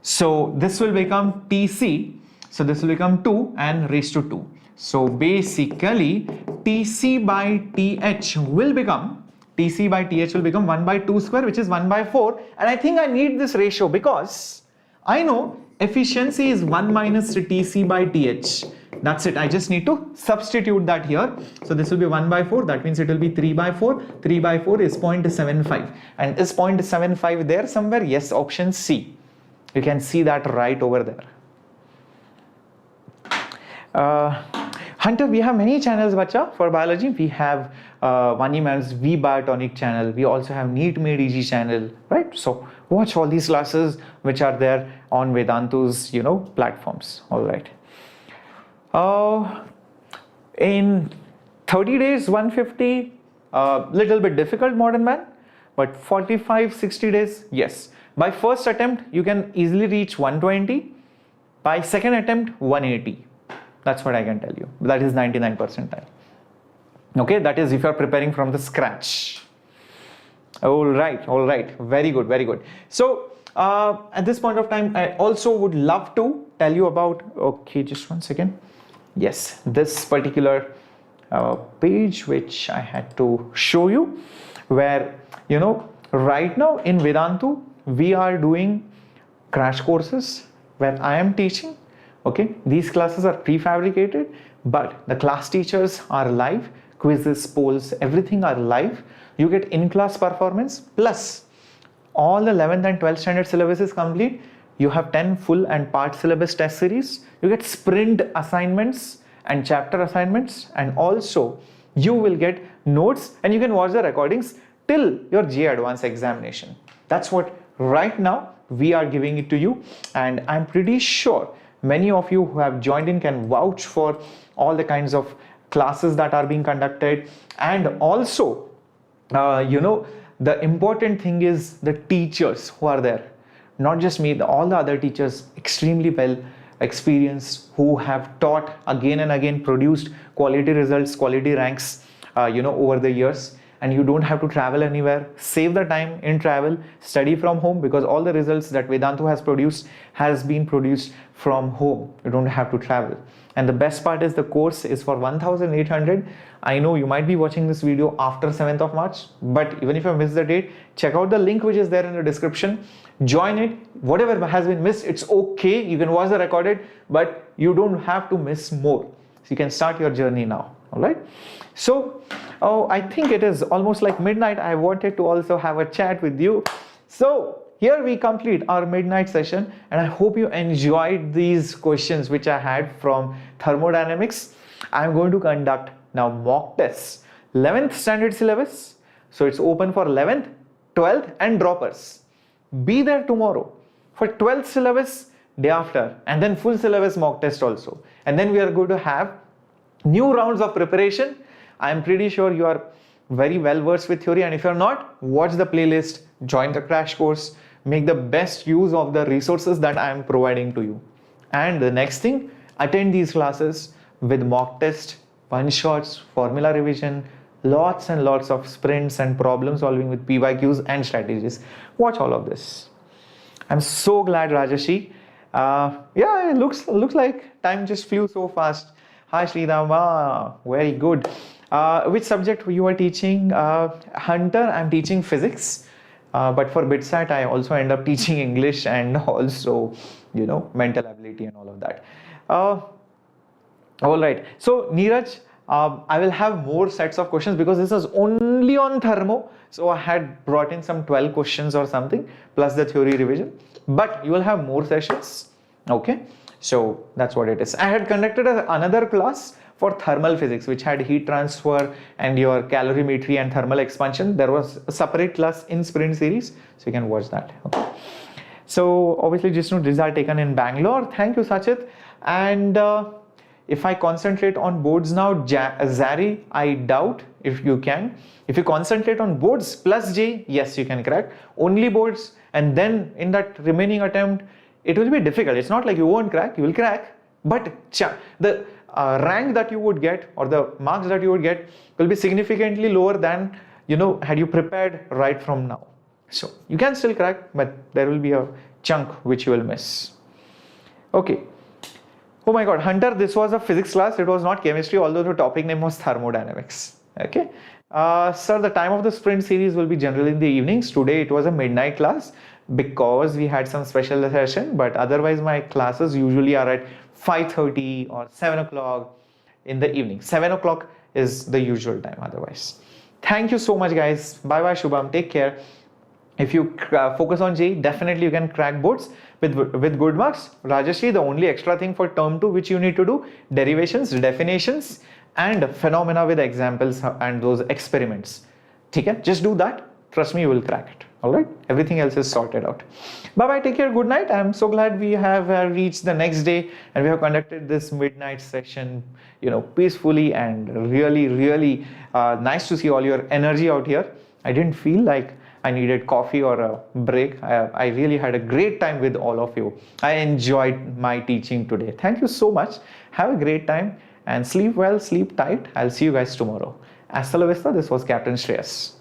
So this will become TC, so this will become 2 and raised to 2. So basically TC by TH will become 1 by 2 square, which is 1 by 4, and I think I need this ratio because I know efficiency is 1 minus TC by TH. That's it. I just need to substitute that here. So this will be 1 by 4, that means it will be 3 by 4. 3 by 4 is 0.75, and is 0.75 there somewhere? Yes, option C. You can see that right over there. Hunter, we have many channels, bacha, for biology. We have Vani Ma'am's V Biotonic channel. We also have NEET Made Easy channel, right? So watch all these classes which are there on Vedantu's, platforms. All right. In 30 days, 150, little bit difficult, modern man, but 45, 60 days, yes. By first attempt, you can easily reach 120. By second attempt, 180. That's what I can tell you. That is 99 percentile. Okay, that is if you are preparing from the scratch. All right. Very good. So at this point of time, I also would love to tell you about, okay, just one second. Yes, this particular page which I had to show you, where, right now in Vedantu, we are doing crash courses where I am teaching. Okay, these classes are prefabricated, but the class teachers are live, quizzes, polls, everything are live. You get in-class performance, plus all the 11th and 12th standard syllabus is complete. You have 10 full and part syllabus test series. You get sprint assignments and chapter assignments, and also you will get notes, and you can watch the recordings till your JEE Advanced examination. That's what right now we are giving it to you, and I'm pretty sure many of you who have joined in can vouch for all the kinds of classes that are being conducted. And also, the important thing is the teachers who are there. Not just me, all the other teachers extremely well experienced, who have taught again and again, produced quality results, quality ranks, over the years. and you don't have to travel anywhere. Save the time in travel, study from home, because all the results that Vedantu has produced has been produced from home. You don't have to travel. And the best part is the course is for 1,800. I know you might be watching this video after 7th of March, but even if you missed the date, check out the link which is there in the description. Join it. Whatever has been missed, it's okay. You can watch the recorded, but you don't have to miss more. So you can start your journey now. All right. So, I think it is almost like midnight. I wanted to also have a chat with you. So here we complete our midnight session, and I hope you enjoyed these questions which I had from thermodynamics. I'm going to conduct now mock tests, 11th standard syllabus. So it's open for 11th, 12th and droppers. Be there tomorrow for 12th syllabus, day after, and then full syllabus mock test also. And then we are going to have new rounds of preparation. I am pretty sure you are very well versed with theory, and if you're not, watch the playlist, join the crash course, make the best use of the resources that I am providing to you. And the next thing, attend these classes with mock test, punch shots, formula revision, lots and lots of sprints and problem solving with PYQs and strategies. Watch all of this. I'm so glad, Rajashi. Yeah, it looks like time just flew so fast. Hi Sridhama, very good. Which subject you are teaching? Hunter, I'm teaching physics. But for BitSat, I also end up teaching English and also, mental ability and all of that. All right. So Neeraj, I will have more sets of questions because this is only on thermo. So I had brought in some 12 questions or something plus the theory revision. But you will have more sessions. Okay. So that's what it is. I had conducted another class for thermal physics, which had heat transfer and your calorimetry and thermal expansion. There was a separate class in sprint series, so you can watch that. Okay. So obviously, just know these are taken in Bangalore. Thank you, Sachit. And if I concentrate on boards now, Zari, I doubt if you can. If you concentrate on boards plus J, yes, you can crack. Only boards, and then in that remaining attempt, it will be difficult. It's not like you won't crack, you will crack, but the rank that you would get or the marks that you would get will be significantly lower than, had you prepared right from now. So you can still crack, but there will be a chunk which you will miss. Okay. Oh my God, Hunter, this was a physics class. It was not chemistry, although the topic name was thermodynamics. Okay. Sir, the time of the sprint series will be generally in the evenings. Today it was a midnight class because we had some special session, but otherwise my classes usually are at 5:30 or 7 o'clock in the evening. 7 o'clock is the usual time otherwise. Thank you so much, guys. Bye bye, Shubham. Take care. If you focus on JEE, definitely you can crack boards with good marks. Rajashri, the only extra thing for term 2 which you need to do, derivations, definitions and phenomena with examples and those experiments. Okay? Just do that. Trust me, you will crack it. All right, everything else is sorted out. Bye bye, take care, good night. I'm so glad we have reached the next day and we have conducted this midnight session, peacefully, and really nice to see all your energy out here. I didn't feel like I needed coffee or a break. I really had a great time with all of you. I enjoyed my teaching today. Thank you so much. Have a great time and sleep well, sleep tight. I'll see you guys tomorrow. Hasta la vista. This was Captain Shreyas.